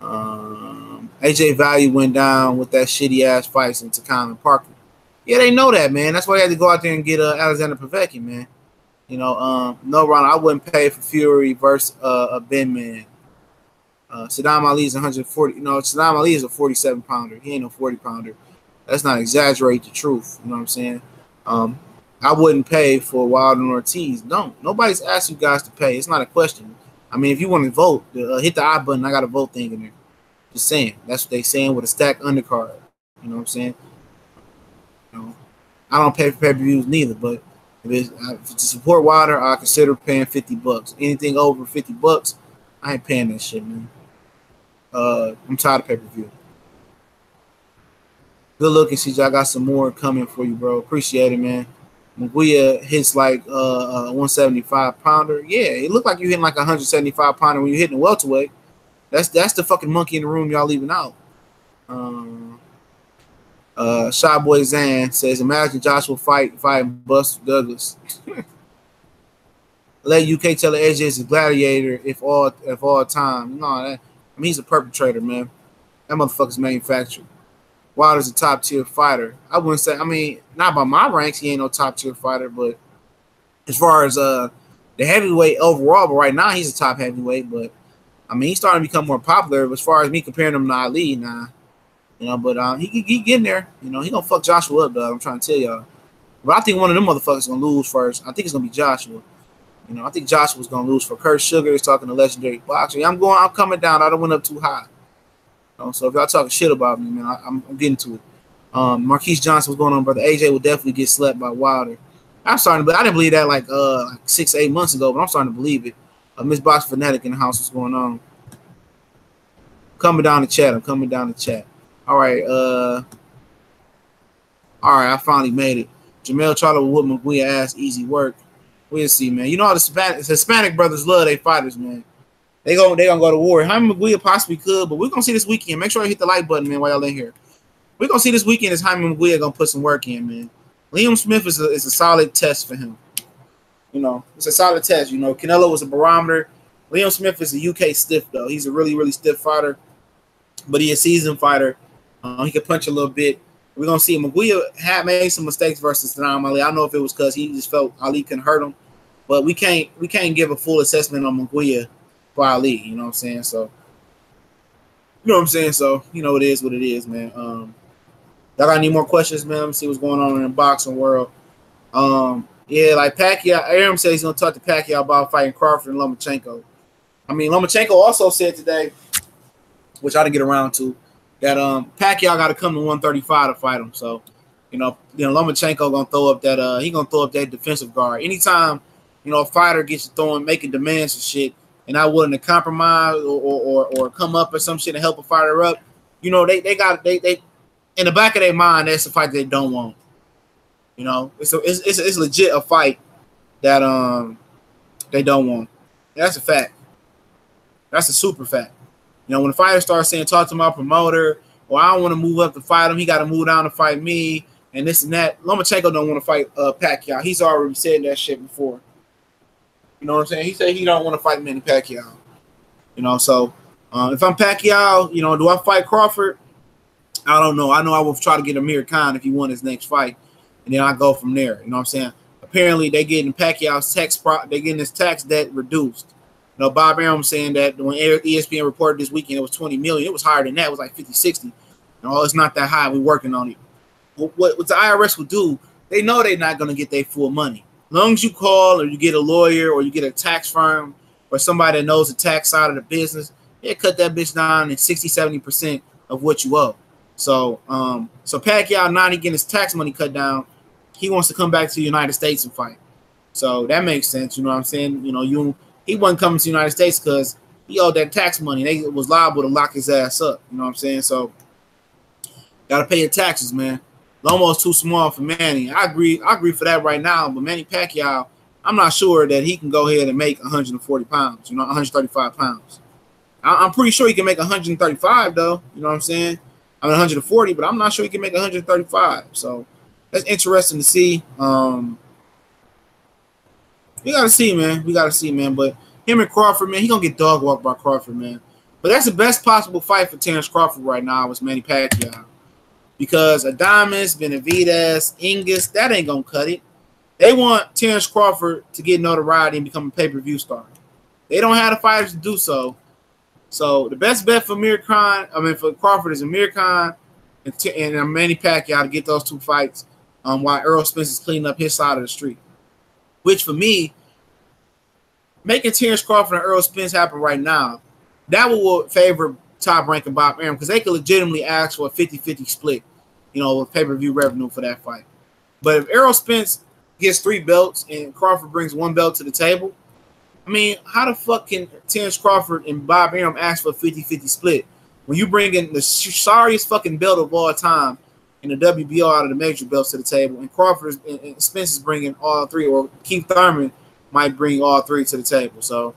AJ Value went down with that shitty ass fights in Takam and Parker. Yeah, they know that, man. That's why they had to go out there and get Alexander Povetkin, man. You know, no, Ron, I wouldn't pay for Fury versus a Ben man. Saddam Ali is 140. You know, Saddam Ali is a 47 pounder. He ain't no 40 pounder. Let's not exaggerate the truth. You know what I'm saying? I wouldn't pay for Wilder and Ortiz. Nobody's asked you guys to pay. It's not a question. I mean, if you want to vote, hit the I button. I got a vote thing in there. Just saying. That's what they saying with a stacked undercard. You know what I'm saying? You know, I don't pay for pay-per-views neither, but if to support Wilder, I consider paying $50. Anything over $50, I ain't paying that shit, man. I'm tired of pay-per-view. Good looking, CJ. I got some more coming for you, bro. Appreciate it, man. Munguia hits like 175 pounder. Yeah, it looked like you hitting like 175 pounder when you're hitting a welterweight. That's the fucking monkey in the room y'all leaving out. Shy Boy Zan says, imagine Joshua fighting Buster Douglas. Let UK tell the AJ is a gladiator if all time. No, I mean, he's a perpetrator, man. That motherfucker's manufactured. Wilder's a top tier fighter. I wouldn't say, I mean, not by my ranks, he ain't no top tier fighter, but as far as the heavyweight overall, but right now he's a top heavyweight, but I mean, he's starting to become more popular. As far as me comparing him to Ali, nah. You know, but he getting there. You know, he gonna fuck Joshua up, dog. I'm trying to tell y'all. But I think one of them motherfuckers gonna lose first. I think it's gonna be Joshua. You know, I think Joshua's gonna lose for Kurt Sugar. He's talking to legendary boxer. Yeah, I'm coming down. I don't went up too high. You know, so if y'all talking shit about me, man, I'm getting to it. Marquise Johnson, what's going on, brother? AJ will definitely get slept by Wilder. I'm starting, but I didn't believe that like 6-8 months ago, but I'm starting to believe it. Miss Box Fanatic in the house, what's going on? Coming down the chat. I'm coming down the chat. All right, I finally made it. Jamel Charlo with Munguia ass, easy work. We'll see, man. You know how the Hispanic brothers love their fighters, man. They gonna go to war. Jaime Munguia possibly could, but we're gonna see this weekend. Make sure you hit the like button, man, while y'all in here. We're gonna see this weekend is Jaime Munguia gonna put some work in, man. Liam Smith is a solid test for him. You know, it's a solid test. You know, Canelo was a barometer. Liam Smith is a UK stiff, though. He's a really, really stiff fighter, but he's a seasoned fighter. He can punch a little bit. We're gonna see. Munguia had made some mistakes versus Saddam Ali. I don't know if it was because he just felt Ali couldn't hurt him, but we can't give a full assessment on Munguia for Ali. You know what I'm saying? So, you know what I'm saying? So, you know, it is what it is, man. Y'all got any more questions, man? Let me see what's going on in the boxing world. Yeah, like Pacquiao. Aaron says he's gonna talk to Pacquiao about fighting Crawford and Lomachenko. I mean, Lomachenko also said today, which I didn't get around to, that Pacquiao got to come to 135 to fight him. So, you know, Lomachenko gonna throw up that defensive guard. Anytime, you know, a fighter gets making demands and shit, and not willing to compromise or come up or some shit and help a fighter up, you know, they in the back of their mind, that's a fight they don't want. You know, it's legit a fight that they don't want. That's a fact. That's a super fact. You know, when the fighter starts saying, talk to my promoter, or I don't want to move up to fight him, he got to move down to fight me, and this and that. Lomachenko don't want to fight Pacquiao. He's already said that shit before. You know what I'm saying? He said he don't want to fight Manny Pacquiao. You know, so if I'm Pacquiao, you know, do I fight Crawford? I don't know. I know I will try to get Amir Khan if he won his next fight, and then I go from there. You know what I'm saying? Apparently, they getting Pacquiao's his tax debt reduced. You know, Bob Arum saying that when ESPN reported this weekend, it was $20 million. It was higher than that. It was like 50, 60. You know, it's not that high. We're working on it. What the IRS will do, they know they're not going to get their full money. As long as you call or you get a lawyer or you get a tax firm or somebody that knows the tax side of the business, they cut that bitch down in 60, 70% of what you owe. So, so Pacquiao, not getting his tax money cut down, he wants to come back to the United States and fight. So that makes sense. You know what I'm saying? You know, he wasn't coming to the United States because he owed that tax money. They was liable to lock his ass up. You know what I'm saying? So, gotta pay your taxes, man. Lomo's too small for Manny. I agree for that right now. But Manny Pacquiao, I'm not sure that he can go ahead and make 140 pounds. You know, 135 pounds. I'm pretty sure he can make 135 though. You know what I'm saying? I mean 140, but I'm not sure he can make 135. So that's interesting to see. We gotta see, man. But him and Crawford, man, he gonna get dog walked by Crawford, man. But that's the best possible fight for Terrence Crawford right now is Manny Pacquiao. because Adames, Benavidez, Ingus, that ain't gonna cut it. They want Terrence Crawford to get notoriety and become a pay-per-view star. They don't have the fighters to do so. So the best bet for for Crawford is Amir Khan and Manny Pacquiao to get those 2 fights while Errol Spence is cleaning up his side of the street. Which for me, making Terrence Crawford and Errol Spence happen right now, that will favor top-ranking Bob Arum because they could legitimately ask for a 50-50 split, with pay-per-view revenue for that fight. But if Errol Spence gets 3 belts and Crawford brings 1 belt to the table, I mean, how the fuck can Terrence Crawford and Bob Arum ask for a 50-50 split when you bring in the sorriest fucking belt of all time and the WBO out of the major belts to the table, and Crawford and Spence is bringing all 3, or Keith Thurman might bring all 3 to the table. So,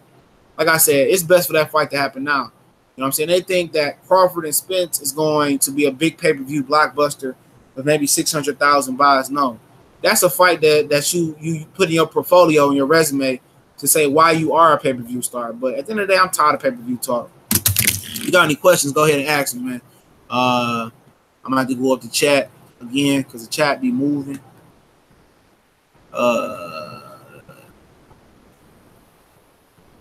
like I said, it's best for that fight to happen now. You know what I'm saying? They think that Crawford and Spence is going to be a big pay-per-view blockbuster with maybe 600,000 buys. No. That's a fight that you put in your portfolio and your resume to say why you are a pay-per-view star. But at the end of the day, I'm tired of pay-per-view talk. If you got any questions, go ahead and ask me, man. I'm going to have to go up the chat again because the chat be moving. Yeah,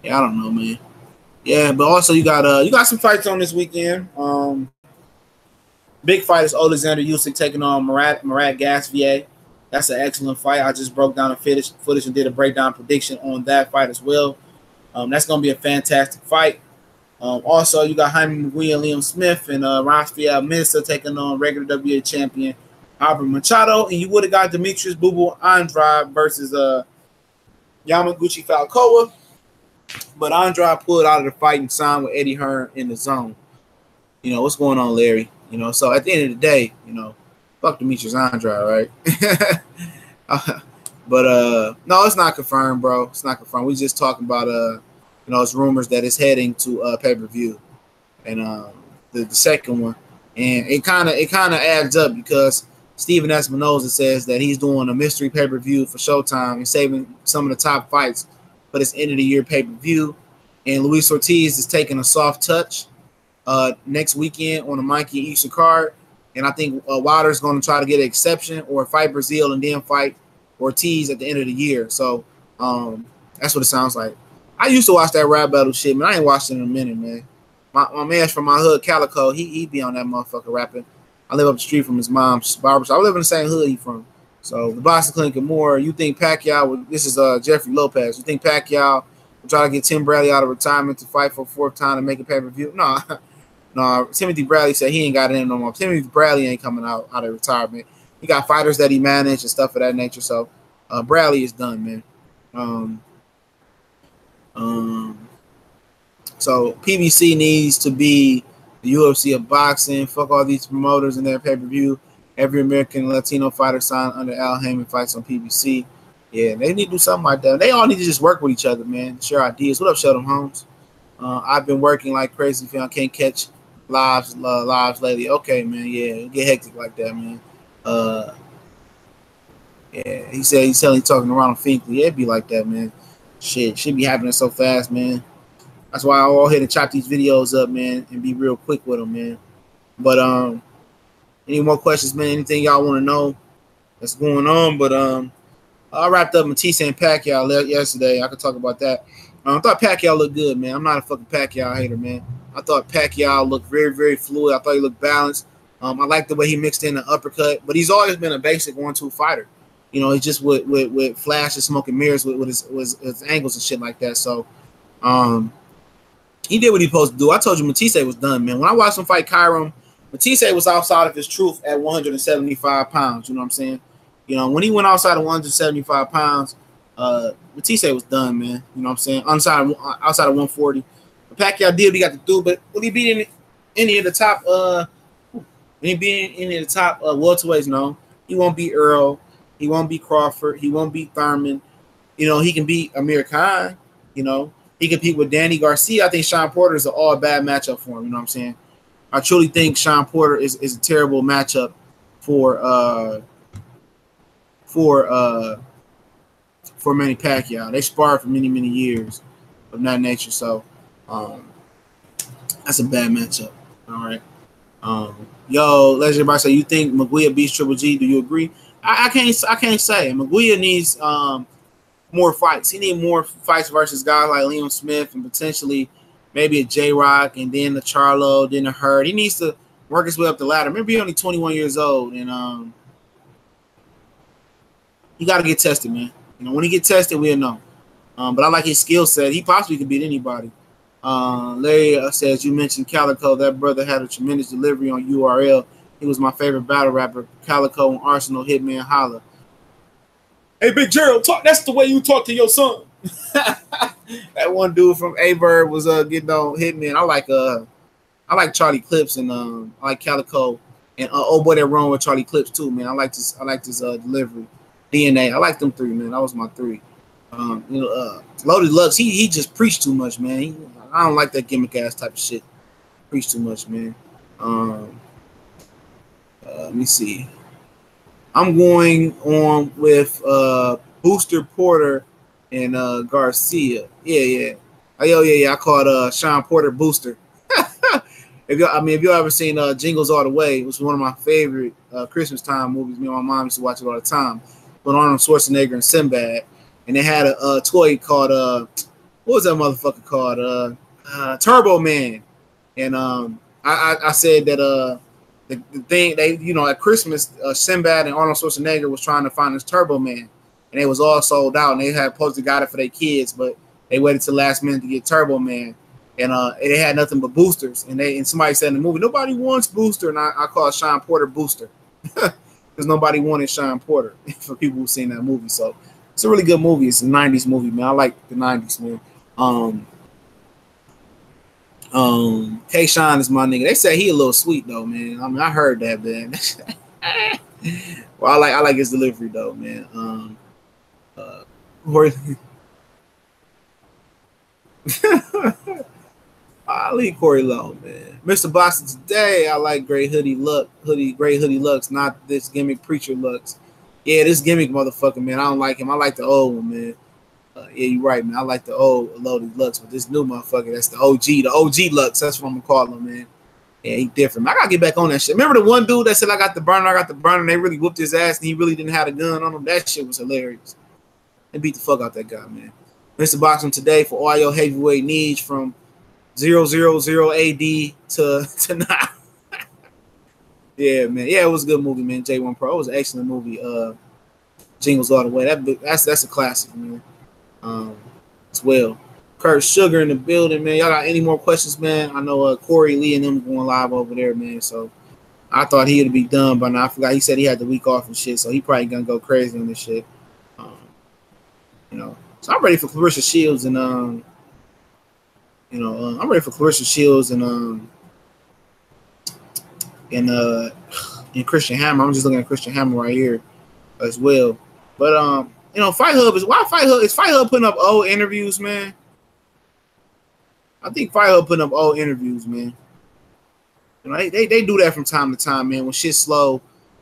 I don't know, man. Yeah, but also you got some fights on this weekend. Big fight is Alexander Usyk taking on Murat Gasvier. That's an excellent fight. I just broke down the footage and did a breakdown prediction on that fight as well. That's going to be a fantastic fight. Also, you got Jaime McGuire and Liam Smith and Rafael Mensah taking on regular WBA champion Albert Machado. And you would have got Demetrius Bubble Andrade versus Yamaguchi Falcoa. But Andrade pulled out of the fight and signed with Eddie Hearn in the zone. What's going on, Larry? So at the end of the day, fuck Demetrius Andrade, right? But no, it's not confirmed, bro. It's not confirmed. We just talking about it's rumors that it's heading to pay-per-view, and the second one, and it kind of adds up because Steven Espinoza says that he's doing a mystery pay-per-view for Showtime and saving some of the top fights for this end of the year pay-per-view, and Luis Ortiz is taking a soft touch next weekend on the Mikey Garcia card. And I think Wilder's going to try to get an exception or fight Brazil and then fight Ortiz at the end of the year. So that's what it sounds like. I used to watch that rap battle shit, man. I ain't watched it in a minute, man. My man's from my hood, Calico, he be on that motherfucker rapping. I live up the street from his mom's barbershop. I live in the same hood he from. So the Boston Clinic and more. You think Pacquiao would, this is Jeffrey Lopez. You think Pacquiao will try to get Tim Bradley out of retirement to fight for a 4th time to make a pay-per-view? No. No, Timothy Bradley said he ain't got it in no more. Timothy Bradley ain't coming out of retirement. He got fighters that he managed and stuff of that nature. So Bradley is done, man. So PBC needs to be the UFC of boxing. Fuck all these promoters and their pay-per-view. Every American Latino fighter signed under Al Heyman fights on PBC. Yeah, they need to do something like that. They all need to just work with each other, man. Share ideas. What up, Sheldon Holmes? I've been working like crazy. I can't catch lives lately. Okay, man. Yeah, it get hectic like that, man. Yeah, he said he's talking to Ronald Finkley. Yeah, it'd be like that, man. Shit be happening so fast, man. That's why I'll go ahead and chop these videos up, man, and be real quick with them, man. But any more questions, man? Anything y'all want to know that's going on? But I wrapped up Matisse and Pacquiao yesterday. I could talk about that. I thought Pacquiao looked good, man. I'm not a fucking Pacquiao hater, man. I thought Pacquiao looked very, very fluid. I thought he looked balanced. I like the way he mixed in the uppercut, but he's always been a basic 1-2 fighter. He's just with flash and smoke and mirrors with his angles and shit like that. So he did what he supposed to do. I told you Matisse was done, man. When I watched him fight Kyron, Matisse was outside of his truth at 175 pounds. You know what I'm saying? When he went outside of 175 pounds, Matisse was done, man. You know what I'm saying? Outside of 140. Pacquiao did what he got to do, but will he beat any of the top welterweights? No. He won't beat Earl. He won't beat Crawford. He won't beat Thurman. He can beat Amir Khan. He can compete with Danny Garcia. I think Sean Porter is an all bad matchup for him. You know what I'm saying? I truly think Sean Porter is a terrible matchup for Manny Pacquiao. They sparred for many, many years of that nature. So that's a bad matchup. All right. Yo, Legendary say, you think Maguire beats Triple G? Do you agree? I can't say. Maguire needs more fights. He needs more fights versus guys like Liam Smith and potentially maybe a J Rock and then the Charlo, then the Hurd. He needs to work his way up the ladder. Remember, he's only 21 years old, and you got to get tested, man. You know, when he get tested, we'll know. But I like his skill set. He possibly could beat anybody. Larry says, you mentioned Calico. That brother had a tremendous delivery on URL. He was my favorite battle rapper. Calico and Arsenal Hitman Holla. Hey, Big Gerald, talk. That's the way you talk to your son. That one dude from A-Bird was getting on Hitman. I like Charlie Clips and I like Calico and oh boy, that wrong with Charlie Clips too, man. I like this delivery. DNA. I like them three, man. That was my three. Loaded Lux, he just preached too much, man. I don't like that gimmick ass type of shit. Preach too much, man. Let me see. I'm going on with Booster Porter and Garcia. Yeah. Oh yeah. I called Sean Porter Booster. If you ever seen Jingles All the Way, it was one of my favorite Christmas time movies. Me and my mom used to watch it all the time. With Arnold Schwarzenegger and Sinbad, and they had a toy called what was that motherfucker called? Turbo Man. And I said that the thing they at Christmas Sinbad and Arnold Schwarzenegger was trying to find this Turbo Man, and it was all sold out, and they had supposed to got it for their kids, but they waited till last minute to get Turbo Man, and they had nothing but boosters, and somebody said in the movie nobody wants Booster, and I called Sean Porter Booster because nobody wanted Sean Porter for people who've seen that movie. So it's a really good movie. It's a 90s movie, man. I like the 90s, man. K-Shine is my nigga. They say he a little sweet though, man. I mean, I heard that, man. Well, I like his delivery though, man. I leave Corey Lowe, man. Mr. Boston today, I like Great Hoodie Lux, not this gimmick preacher Lux. Yeah, this gimmick motherfucker, man. I don't like him. I like the old one, man. Yeah, you're right, man. I like the old Loaded Lux, but this new motherfucker, that's the OG Lux. That's what I'm gonna call him, man. Yeah, he different. I gotta get back on that shit. Remember the one dude that said I got the burner, and they really whooped his ass, and he really didn't have a gun on him. That shit was hilarious. They beat the fuck out that guy, man. Mr. Boxing today for all your heavyweight needs from 000 AD to now. Yeah, man. Yeah, it was a good movie, man. J1 Pro. It was an excellent movie. Jingles All the Way. That's a classic, man. As well. Kurt Sugar in the building, man. Y'all got any more questions, man? I know Corey Lee and them going live over there, man. So I thought he'd be done by now. I forgot he said he had the week off and shit, so he probably gonna go crazy on this shit. So I'm ready for Clarissa Shields and I'm ready for Clarissa Shields and Christian Hammer. I'm just looking at Christian Hammer right here as well. But Fight Hub is Fight Hub putting up old interviews, man. I think Fight Hub putting up old interviews, man. They do that from time to time, man. When shit's slow,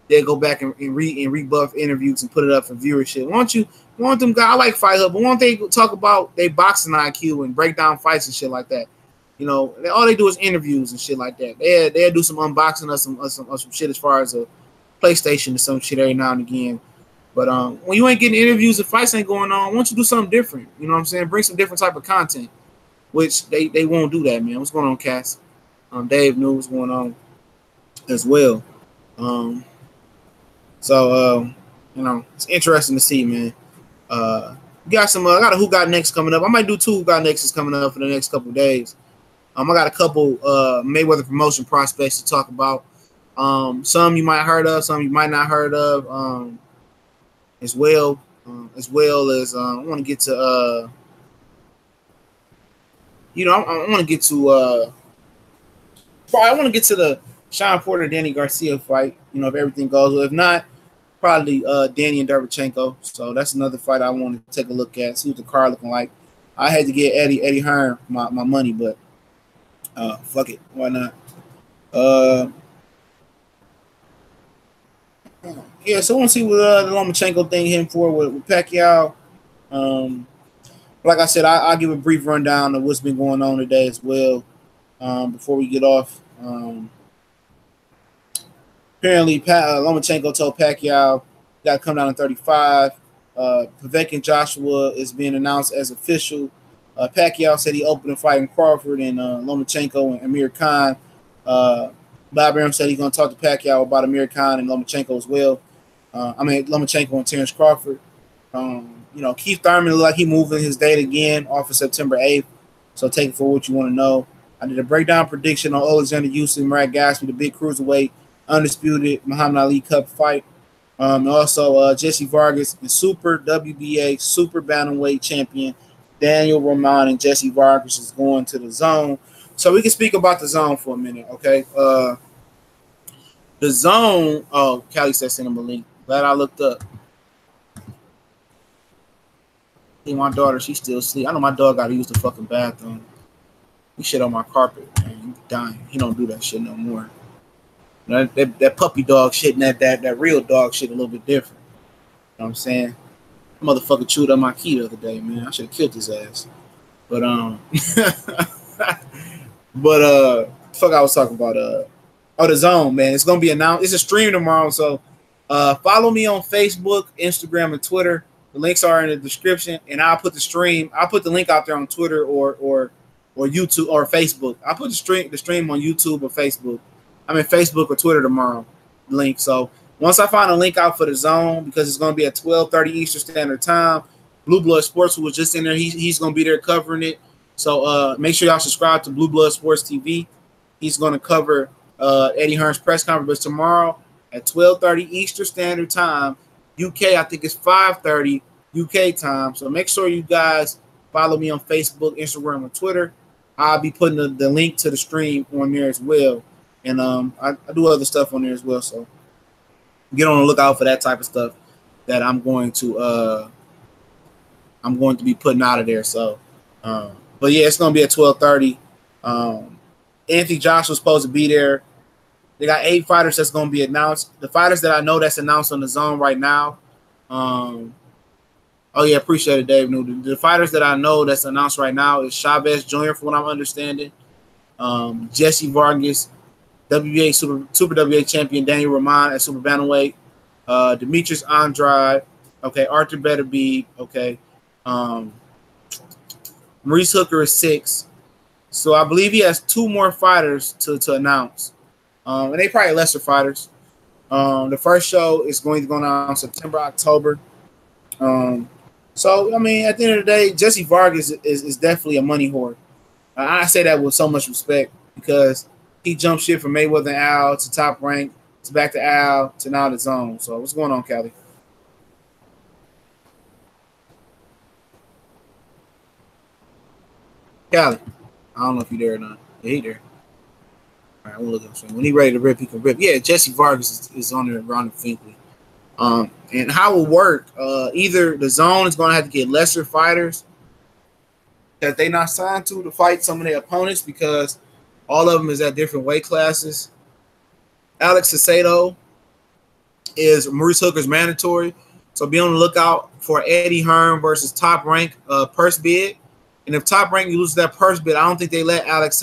they go back and rebuff interviews and put it up for viewership. Want them guys? I like Fight Hub, but won't they talk about their boxing IQ and break down fights and shit like that? All they do is interviews and shit like that. They do some unboxing of some shit as far as a PlayStation or some shit every now and again. But when you ain't getting interviews and fights ain't going on, why don't you do something different? You know what I'm saying? Bring some different type of content, which they won't do that, man. What's going on, Cass? Dave knew what's going on as well. It's interesting to see, man. Got some. I got a Who Got Next coming up. I might do 2 Who Got Nexts coming up for the next couple of days. I got a couple Mayweather promotion prospects to talk about. Some you might heard of, some you might not heard of. As well as I want to get to I want to get to the Sean Porter Danny Garcia fight, if everything goes well. If not, probably Danny and Derevchenko. So that's another fight I want to take a look at, see what the card looking like. I had to get Eddie Hearn my money, but fuck it, why not? Yeah, so I want to see what the Lomachenko thing him for with Pacquiao. Like I said, I'll give a brief rundown of what's been going on today as well before we get off. Apparently, Lomachenko told Pacquiao got to come down to 35. Povetkin and Joshua is being announced as official. Pacquiao said he opened a fight in Crawford and Lomachenko and Amir Khan. Bob Arum said he's going to talk to Pacquiao about Amir Khan and Lomachenko as well. Lomachenko and Terrence Crawford. Keith Thurman looked like he moving his date again off of September 8th. So take it for what you want to know. I did a breakdown prediction on Alexander Usyk, Murat Gaspi, the big cruiserweight, undisputed Muhammad Ali Cup fight. And also Jesse Vargas and Super WBA Super Bantamweight champion Daniel Roman and Jesse Vargas is going to the zone. So we can speak about the zone for a minute, okay? The zone. Oh, Callie said send him a link. Glad I looked up. See, my daughter, she's still asleep. I know my dog got to use the fucking bathroom. He shit on my carpet, man. He's dying. He don't do that shit no more. That puppy dog shit and that real dog shit a little bit different. You know what I'm saying? That motherfucker chewed up my key the other day, man. I should have killed his ass. But fuck I was talking about the zone, man. It's gonna be announced. It's a stream tomorrow, so follow me on Facebook, Instagram, and Twitter. The links are in the description, and I'll put the stream. I'll put the link out there on Twitter or YouTube or Facebook. I'll put the stream on YouTube or Facebook. I'm in Facebook or Twitter tomorrow. Link. So once I find a link out for the zone, because it's going to be at 12:30 Eastern Standard Time. Blue Blood Sports, who was just in there, he's going to be there covering it. So make sure y'all subscribe to Blue Blood Sports TV. He's going to cover Eddie Hearn's press conference tomorrow at 12:30 Eastern Standard Time. UK, I think it's 5:30 UK time. So make sure you guys follow me on Facebook, Instagram, and Twitter. I'll be putting the link to the stream on there as well. And I do other stuff on there as well. So get on the lookout for that type of stuff that I'm going to be putting out of there. So but yeah, it's gonna be at 12:30. Anthony Joshua's supposed to be there. They got 8 fighters that's going to be announced. The fighters that I know that's announced on the zone right now. Oh, yeah, appreciate it, Dave Newton. The fighters that I know that's announced right now is Chavez Jr., from what I'm understanding. Jesse Vargas, WBA Super WBA champion Daniel Roman at Super Bantamweight. Demetrius Andrade. Okay, Arthur Beterbiev. Okay. Maurice Hooker is 6. So I believe he has 2 more fighters to announce. And they probably lesser fighters. The first show is going to go on September, October. So, I mean, at the end of the day, Jesse Vargas is definitely a money whore. I say that with so much respect because he jumped shit from Mayweather and Al to Top Rank to back to Al to now the zone. So, what's going on, Callie? Callie, I don't know if you're there or not. Yeah, he there. All right, we'll look at him. When he's ready to rip, he can rip. Yeah, Jesse Vargas is on there around the Finkley. And how it will work, either the zone is going to have to get lesser fighters that they not signed to fight some of their opponents because all of them is at different weight classes. Alex Sacedo is Maurice Hooker's mandatory. So be on the lookout for Eddie Hearn versus Top Rank purse bid. And if Top Rank loses that purse bid, I don't think they let Alex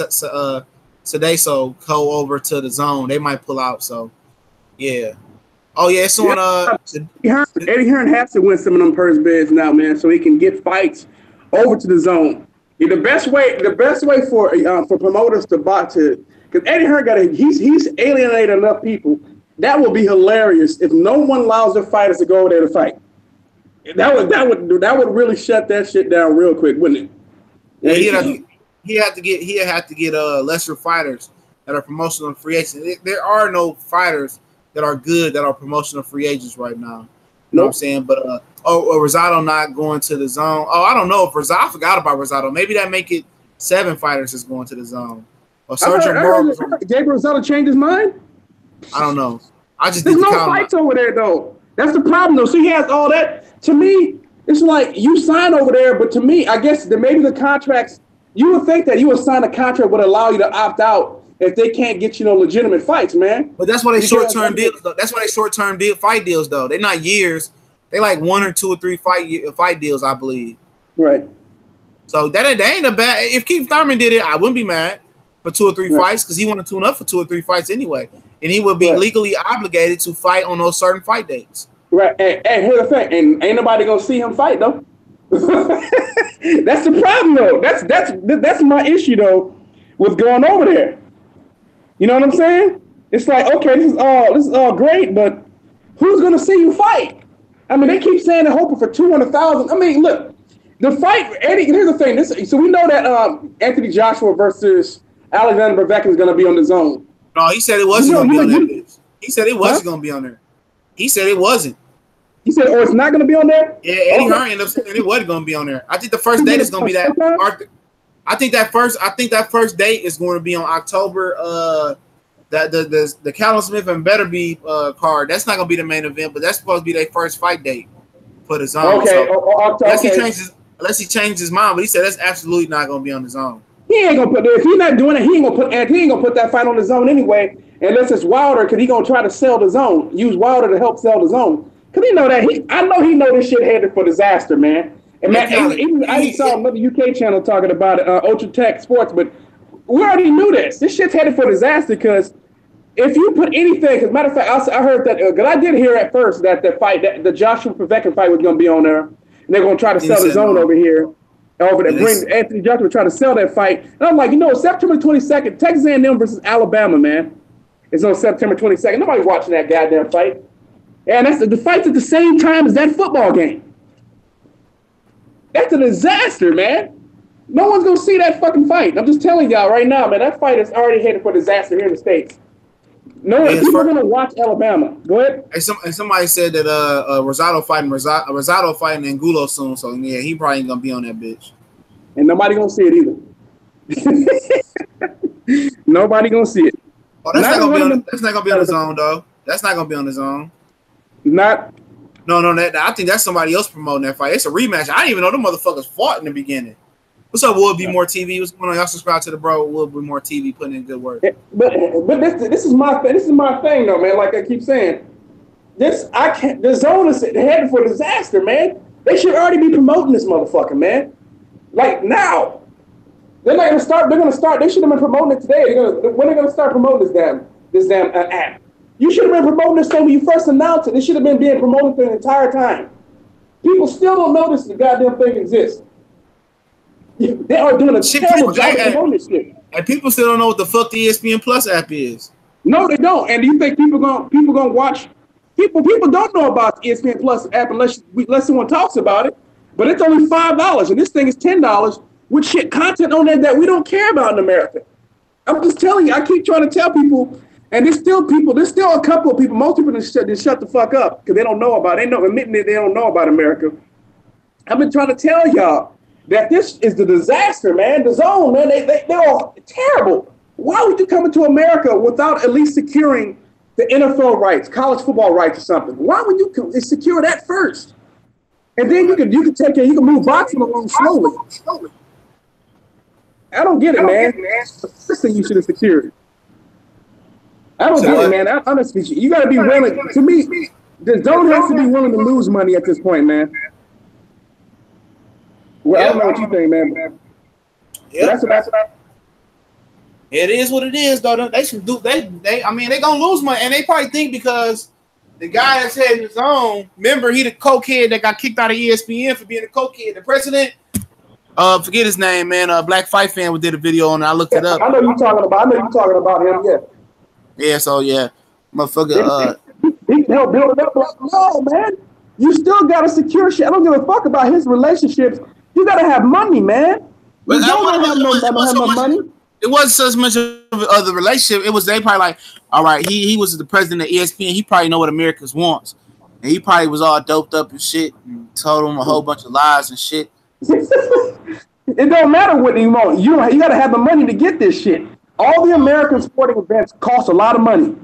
Sacedo go over to the zone. They might pull out. So, yeah. Oh, yeah, it's on Eddie Hearn has to win some of them purse bids now, man, so he can get fights over to the zone. Yeah, the best way for promoters to because Eddie Hearn he's alienated enough people. That would be hilarious if no one allows their fighters to go over there to fight. That would really shut that shit down real quick, wouldn't it? Yeah, he had to get lesser fighters that are promotional free agents. There are no fighters that are good that are promotional free agents right now. You know what I'm saying? But Rosado not going to the zone. Oh, I don't know if Rosado. I forgot about Rosado. Maybe that make it 7 fighters is going to the zone. Or Gabriel Rosado changed his mind. I don't know. There's no fights over there though. That's the problem though. So he has all that. To me, it's like you sign over there, but to me, I guess maybe the contracts. You would think that you would sign a contract would allow you to opt out if they can't get legitimate fights, man. But that's why they short-term deals. That's why they short-term fight deals though. They're not years. They like 1 or 2 or 3 fight deals, I believe. Right. So that ain't a bad. If Keith Thurman did it, I wouldn't be mad for 2 or 3 fights because he want to tune up for 2 or 3 fights anyway. and he would be legally obligated to fight on those certain fight dates. Right, and here's the thing, and ain't nobody gonna see him fight though. That's the problem though. That's my issue though with going over there. You know what I'm saying? It's like, okay, this is all great, but who's gonna see you fight? I mean, they keep saying they're hoping for 200,000. I mean, look, the fight, Eddie. Here's the thing. So we know that Anthony Joshua versus Alexander Povetkin is gonna be on the zone. No, he said it wasn't gonna be on that bitch. He said it wasn't gonna be on there. He said it wasn't. He said, "Oh, it's not going to be on there." Yeah, Eddie Hearn ended up saying it wasn't going to be on there. I think the first date is going to be that. I think that first date is going to be on October. The Callum Smith and Betterby card. That's not going to be the main event, but that's supposed to be their first fight date for the zone. Okay. So, unless he changes his mind, but he said that's absolutely not going to be on the zone. He ain't gonna put. If he's not doing it, he ain't gonna put that fight on the zone anyway. Unless it's Wilder, because he gonna try to sell the zone. Use Wilder to help sell the zone. Cause he know that I know he know this shit headed for disaster, man. And man, I saw another UK channel talking about it, Ultra Tech Sports, but we already knew this. This shit's headed for disaster because if you put anything, as a matter of fact, I heard that because I did hear at first that the Joshua Povetkin fight was gonna be on there, and they're gonna try to sell the zone over here. Over there, bring Anthony Joshua try to sell that fight, and I'm like, September 22nd, Texas A&M versus Alabama, man. It's on September 22nd. Nobody's watching that goddamn fight. And that's the fight's at the same time as that football game. That's a disaster, man. No one's gonna see that fucking fight. I'm just telling y'all right now, man. That fight is already headed for disaster here in the States. No one, people are gonna watch Alabama. Go ahead. And somebody said that Rosado fighting Angulo soon, so yeah, he probably ain't gonna be on that bitch. And nobody gonna see it either. Nobody gonna see it. Oh, that's not gonna be on the zone, though. That's not gonna be on the zone. Not. No. I think that's somebody else promoting that fight. It's a rematch. I didn't even know them motherfuckers fought in the beginning. What's up, Would Be More TV? What's going on? Y'all subscribe to the bro. Would Be More TV, putting in good work. But this is my thing though, man. Like I keep saying, the zone is headed for disaster, man. They should already be promoting this motherfucker, man. Like now, they're not gonna start. They're gonna start. They should have been promoting it today. When they're gonna start promoting this damn app? You should have been promoting this thing when you first announced it. It should have been being promoted for the entire time. People still don't notice the goddamn thing exists. They are doing a terrible job promoting this shit. And people still don't know what the fuck the ESPN Plus app is. No, they don't. And do you think people gonna watch? People don't know about the ESPN Plus app unless someone talks about it. But it's only $5, and this thing is $10 with shit content on there that we don't care about in America. I'm just telling you. I keep trying to tell people, and there's still a couple of people. Most people just shut the fuck up because they don't know about it. Admitting that they don't know about America. I've been trying to tell y'all that this is the disaster, man. The zone, man. They're all terrible. Why would you come into America without at least securing the NFL rights, college football rights or something? Why would you secure that first? And then you can move boxing along slowly. I don't get it, man. That's the first thing you should have secured. I don't get it, man. Honestly, you got to be willing. To me, the zone has to be willing to lose money at this point, man. Well, I don't know what you think, man. Yeah, that's what it is what it is, though. They should do. I mean, they gonna lose money, and they probably think because the guy that's heading his own. Remember, he the cokehead that got kicked out of ESPN for being a cokehead. The president, forget his name, man. Black Fight Fan did a video on it. I looked it up. I know you talking about him. Yeah. Yeah. So yeah, motherfucker. He helped build it up. No, man. You still gotta secure shit. I don't give a fuck about his relationships. You gotta have money, man. You don't have no money. It wasn't so much of the relationship. It was they probably like, all right, he was the president of ESPN. He probably know what Americans wants. And he probably was all doped up and shit and told them a whole bunch of lies and shit. It don't matter what you want. You got to have the money to get this shit. All the American sporting events cost a lot of money.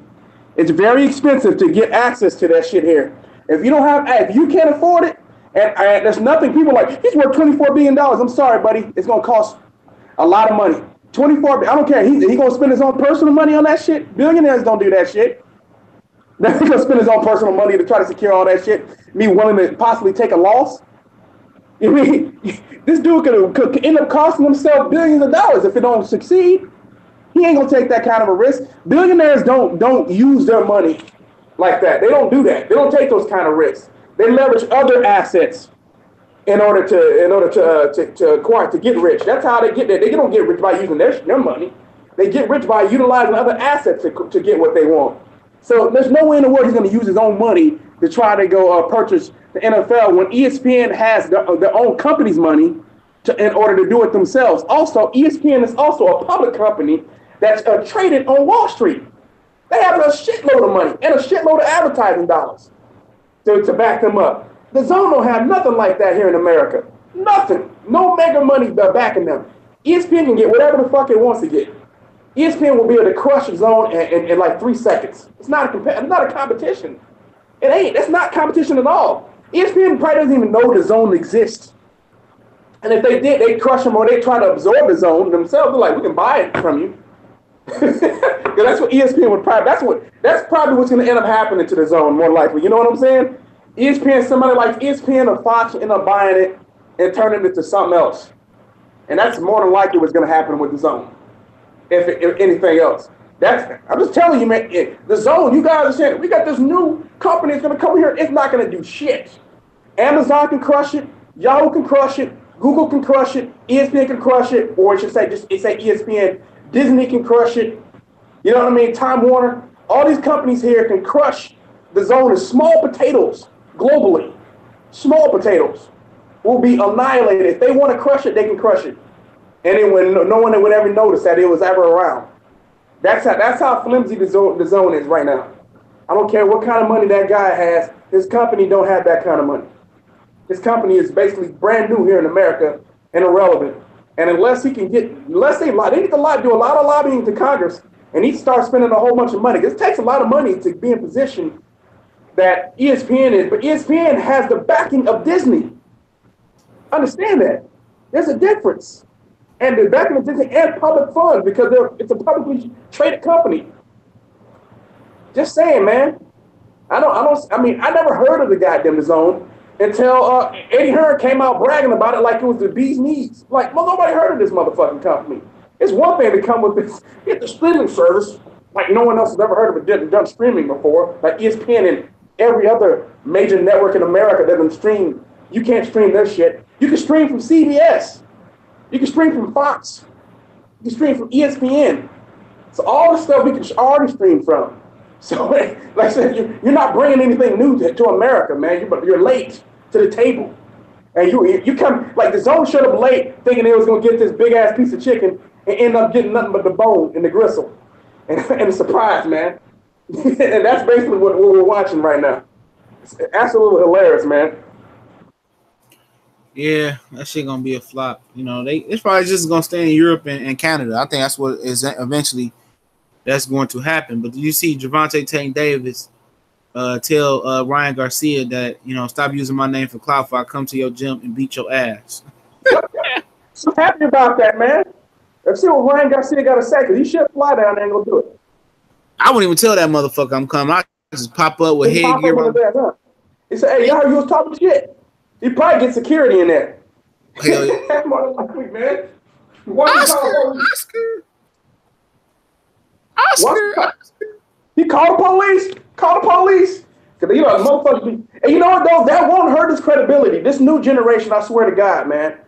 It's very expensive to get access to that shit here. If you can't afford it, and there's nothing, people like, he's worth $24 billion. I'm sorry, buddy. It's going to cost a lot of money. 24, I don't care. He going to spend his own personal money on that shit? Billionaires don't do that shit. He's going to spend his own personal money to try to secure all that shit. Me willing to possibly take a loss? I mean, this dude could end up costing himself billions of dollars if it don't succeed. He ain't gonna take that kind of a risk. Billionaires don't use their money like that. They don't do that. They don't take those kind of risks. They leverage other assets in order to acquire, to get rich. That's how they get there. They don't get rich by using their money. They get rich by utilizing other assets to get what they want. So there's no way in the world he's going to use his own money to try to go purchase the NFL when ESPN has their own company's money in order to do it themselves. Also, ESPN is also a public company that's traded on Wall Street. They have a shitload of money and a shitload of advertising dollars to back them up. The DAZN don't have nothing like that here in America. Nothing. No mega money backing them. ESPN can get whatever the fuck it wants to get. ESPN will be able to crush the DAZN in like 3 seconds. It's not a competition. It ain't. That's not competition at all. ESPN probably doesn't even know the DAZN exists. And if they did, they'd crush them or they try to absorb the DAZN themselves. They're like, we can buy it from you. That's what ESPN would probably. That's probably what's going to end up happening to the DAZN more likely. You know what I'm saying? ESPN, somebody like ESPN or Fox end up buying it and turning it into something else. And that's more than likely what's going to happen with the DAZN. If anything else. I'm just telling you, man, the DAZN, you guys understand, we got this new company that's going to come here. It's not going to do shit. Amazon can crush it. Yahoo can crush it. Google can crush it. ESPN can crush it. Or it should say, say ESPN. Disney can crush it. You know what I mean? Time Warner. All these companies here can crush the DAZN as small potatoes globally. Small potatoes will be annihilated. If they want to crush it, they can crush it. And then when no one would ever notice that it was ever around. That's how flimsy the DAZN is right now. I don't care what kind of money that guy has. His company don't have that kind of money. His company is basically brand new here in America and irrelevant. And unless they need to do a lot of lobbying to Congress and he starts spending a whole bunch of money. It takes a lot of money to be in position that ESPN is, but ESPN has the backing of Disney. Understand that. There's a difference. And the backing of Disney and public funds because it's a publicly traded company. Just saying, man. I never heard of the goddamn DAZN until Eddie Hearn came out bragging about it like it was the bee's knees. Like, well, nobody heard of this motherfucking company. It's one thing to come with this, get the streaming service, like no one else has ever heard of it, done streaming before, like ESPN and every other major network in America doesn't stream. You can't stream their shit. You can stream from CBS. You can stream from Fox. You can stream from ESPN. So all the stuff we can already stream from. So, like I said, you're not bringing anything new to America, man. You're late to the table. And you come, like the DAZN showed up late thinking they was going to get this big-ass piece of chicken and end up getting nothing but the bone and the gristle. And a surprise, man. And that's basically what we're watching right now. It's absolutely hilarious, man. Yeah, that shit gonna be a flop. You know, it's probably just gonna stay in Europe and Canada. I think that's what is eventually that's going to happen. But do you see Gervonta Tank Davis tell Ryan Garcia that, you know, stop using my name for clout if I come to your gym and beat your ass? So happy about that, man. Let's see what Ryan Garcia got to say, because he should fly down there and go do it. I wouldn't even tell that motherfucker I'm coming. I just pop up with headgear. He said, hey, y'all, you was talking shit. He probably get security in there. Hell yeah. That's motherfucker, man. Oscar. He called the police. Call the police. Because, you know, motherfuckers be. And you know what, though? That won't hurt his credibility. This new generation, I swear to God, man.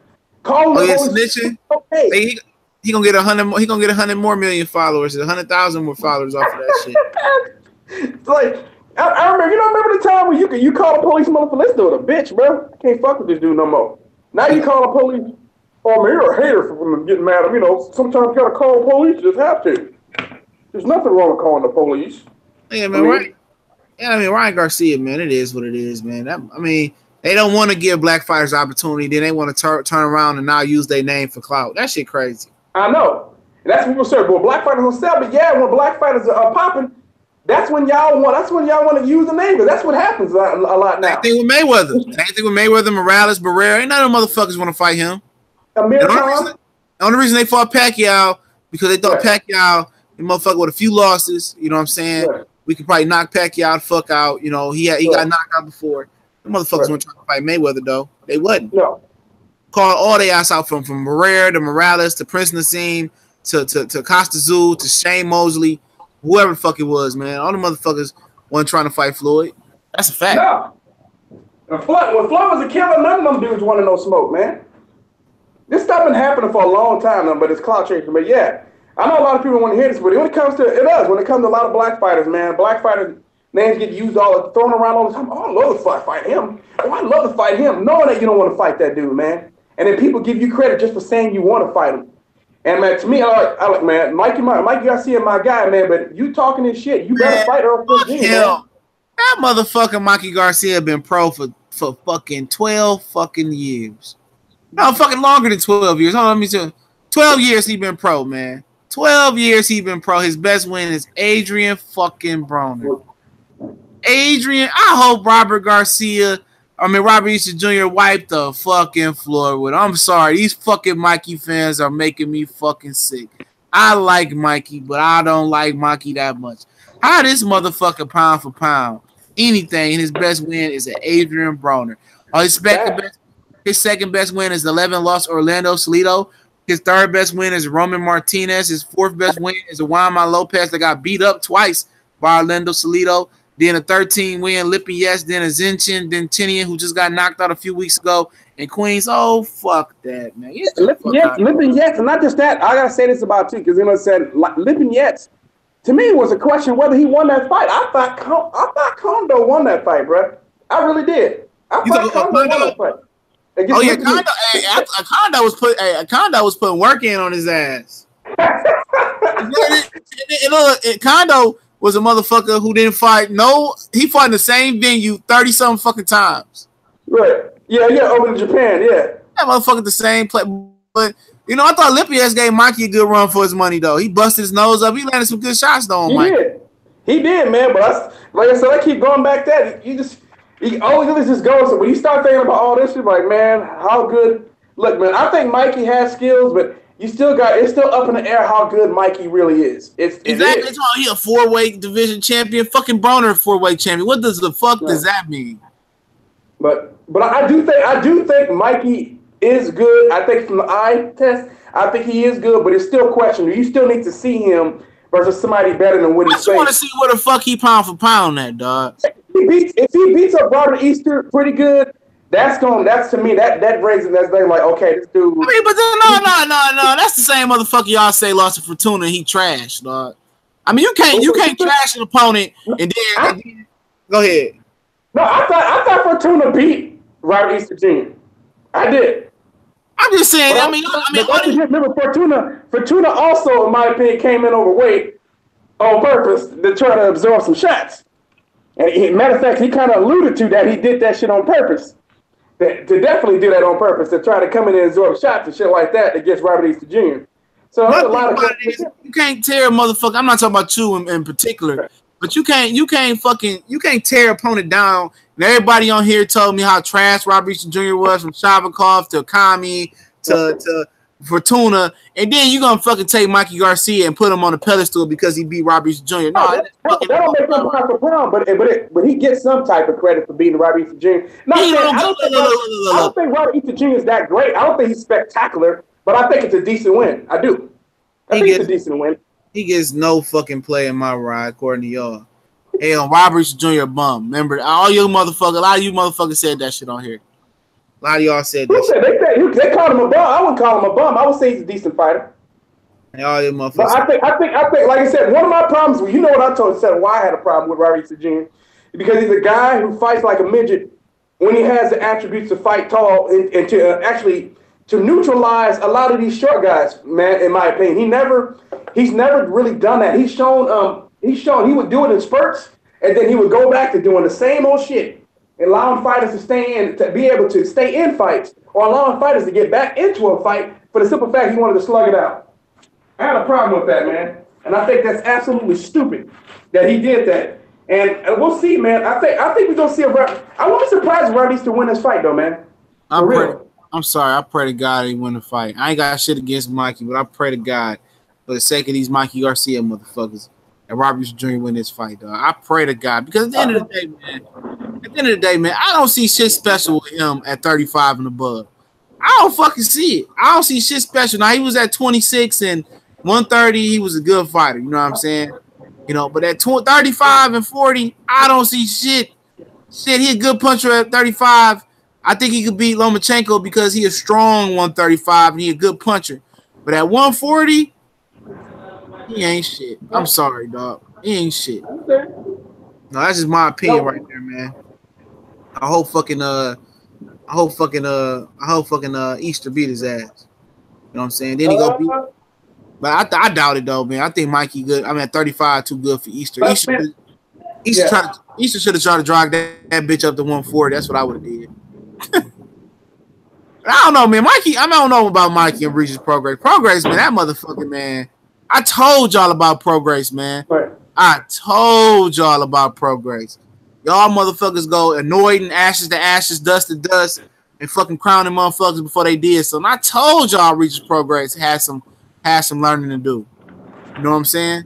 Call the police. Snitching? Okay. Hey, he gonna get 100 more. He gonna get 100 more million followers, 100,000 more followers off of that shit. It's like I remember. You know, remember the time when you call the police, motherfucker? Let's do it, a bitch, bro. I can't fuck with this dude no more. Now you call the police. Oh man, you're a hater for getting mad at me. You know, sometimes you gotta call the police. You just have to. There's nothing wrong with calling the police. Yeah, man. Right. Yeah, I mean, Ryan Garcia, man. It is what it is, man. They don't want to give black fighters opportunity. Then they want to turn around and now use their name for clout. That shit crazy. I know. And that's what people say. Well, black fighters don't sell, but yeah, when black fighters are popping, that's when y'all want to use the name. Because that's what happens a lot now. Same thing with Mayweather. Morales, Barrera. Ain't none of them motherfuckers want to fight him. The only reason they fought Pacquiao because they thought Pacquiao, the motherfucker with a few losses. You know what I'm saying? Right. We could probably knock Pacquiao the fuck out. You know, he got knocked out before. The motherfuckers weren't trying to fight Mayweather though. They wasn't. No. Called all their ass out from Barrera to Morales to Prince Nassim to Costa Zoo, to Shane Mosley, whoever the fuck it was, man. All the motherfuckers wasn't trying to fight Floyd. That's a fact. No. When Floyd was a killer, none of them dudes wanted no smoke, man. This stuff been happening for a long time now, but it's clout chasing. But yeah, I know a lot of people want to hear this, but when it comes to a lot of black fighters, man, black fighters names get used thrown around all the time. Oh, I love to fight him. Oh, I love to fight him. Knowing that you don't want to fight that dude, man. And then people give you credit just for saying you want to fight him. And man, to me, I like man, Mikey Garcia, my guy, man. But you talking this shit, you better fight Earl Fuck man. That motherfucker Mikey Garcia been pro for fucking 12 fucking years. No, fucking longer than 12 years. Hold on, let me tell you. 12 years he been pro, man. 12 years he been pro. His best win is Adrian fucking Broner. Adrian, I hope Robert Easter Jr. wiped the fucking floor with him. I'm sorry. These fucking Mikey fans are making me fucking sick. I like Mikey, but I don't like Mikey that much. How this motherfucker pound for pound, anything, his best win is an Adrian Broner. His second best win is 11 lost Orlando Salido. His third best win is Roman Martinez. His fourth best win is Juanma Lopez that got beat up twice by Orlando Salido. Then a 13 win Lipinets, then a Zinchin, then Tinian, who just got knocked out a few weeks ago. And Queens, oh, fuck that, man. Lipinets, and not just that. I got to say this about too, because said Lipinets, to me, it was a question whether he won that fight. I thought Kondo won that fight, bro. I really did. I thought Kondo won that fight. Oh yeah, Kondo was putting work in on his ass. Kondo was a motherfucker who didn't fight. No, he fought in the same venue 30-something fucking times. Right. Yeah, over in Japan, yeah. That motherfucker the same play. But I thought Lipinets gave Mikey a good run for his money though. He busted his nose up. He landed some good shots though on Mikey. He did, man. But like I said, I keep going back that he always just goes. So when you start thinking about all this, you're like, man, how good? Look, man, I think Mikey has skills, but it's still up in the air how good Mikey really is. Exactly. It's all he a 4-weight division champion. Fucking Broner 4-weight champion. What does that mean? But I do think Mikey is good. I think from the eye test, I think he is good, but it's still questionable. You still need to see him versus somebody better than what he's saying. I just want to see where the fuck he pound for pound at, dog. If he beats up Robert Easter pretty good, that's to me that brings in that thing like, okay, this dude. I mean, but then no. That's the same motherfucker y'all say lost to Fortuna and he trash, dog. I mean, you can't trash an opponent and then go ahead. No, I thought Fortuna beat Robert Easter Jr. I did. I'm just saying. Remember Fortuna also, in my opinion, came in overweight on purpose to try to absorb some shots. And matter of fact, he kind of alluded to that. He did that shit on purpose. To definitely do that on purpose, to try to come in and absorb shots and shit like that against Robert Easter Jr. So there's a lot of you can't tear a motherfucker. I'm not talking about you in particular, but you can't tear opponent down. And everybody on here told me how trash Robert Easter Jr. was, from Shabakov to Kami to Fortuna, and then you gonna fucking take Mikey Garcia and put him on a pedestal because he beat Robert Easter Jr. No, that don't make him pound for pound, but he gets some type of credit for beating Robert Easter Jr. I don't think Robert Easter Jr. is that great. I don't think he's spectacular, but I think it's a decent win. I do. I think it's a decent win. He gets no fucking play in my ride, according to y'all. Hey, Robert Easter Jr. a bum. Remember, a lot of you motherfuckers said that shit on here. A lot of y'all said that. They called him a bum. I wouldn't call him a bum. I would say he's a decent fighter. And all you motherfuckers. But I think, like I said, one of my problems. You know what I said why I had a problem with Robert Easter Jr. Because he's a guy who fights like a midget when he has the attributes to fight tall and to actually to neutralize a lot of these short guys. Man, in my opinion, he's never really done that. He's shown he would do it in spurts, and then he would go back to doing the same old shit. Allowing fighters to be able to stay in fights, or allowing fighters to get back into a fight for the simple fact he wanted to slug it out. I had a problem with that, man. And I think that's absolutely stupid that he did that. And we'll see, man. I think we're going to see I won't be surprised if Robert Easter win this fight, though, man. I'm sorry. I pray to God he win the fight. I ain't got shit against Mikey, but I pray to God for the sake of these Mikey Garcia motherfuckers and Robert Easter Jr. win this fight, dog. I pray to God. Because at the end of the day, man, I don't see shit special with him at 35 and above. I don't fucking see it. I don't see shit special. Now, he was at 26 and 130, he was a good fighter. You know what I'm saying? You know, but at 35 and 40, I don't see shit. Shit, he a good puncher at 35. I think he could beat Lomachenko because he a strong 135 and he a good puncher. But at 140, he ain't shit. I'm sorry, dog. He ain't shit. No, that's just my opinion right there, man. I hope fucking Easter beat his ass. You know what I'm saying? Then he go beat. But I doubt it though, man. I think Mikey good. I mean, at 35 too good for Easter. Easter should have tried to drag that bitch up to 140. That's what I would have did. I don't know, man. Mikey, I don't know about Mikey and Breach's Progress. Progress, man, that motherfucker, man. I told y'all about Progress, man. Right. I told y'all about Progress. Y'all motherfuckers go annoyed and ashes to ashes, dust to dust, and fucking crowning motherfuckers before they did something. I told y'all Breach's Progress had some learning to do. You know what I'm saying?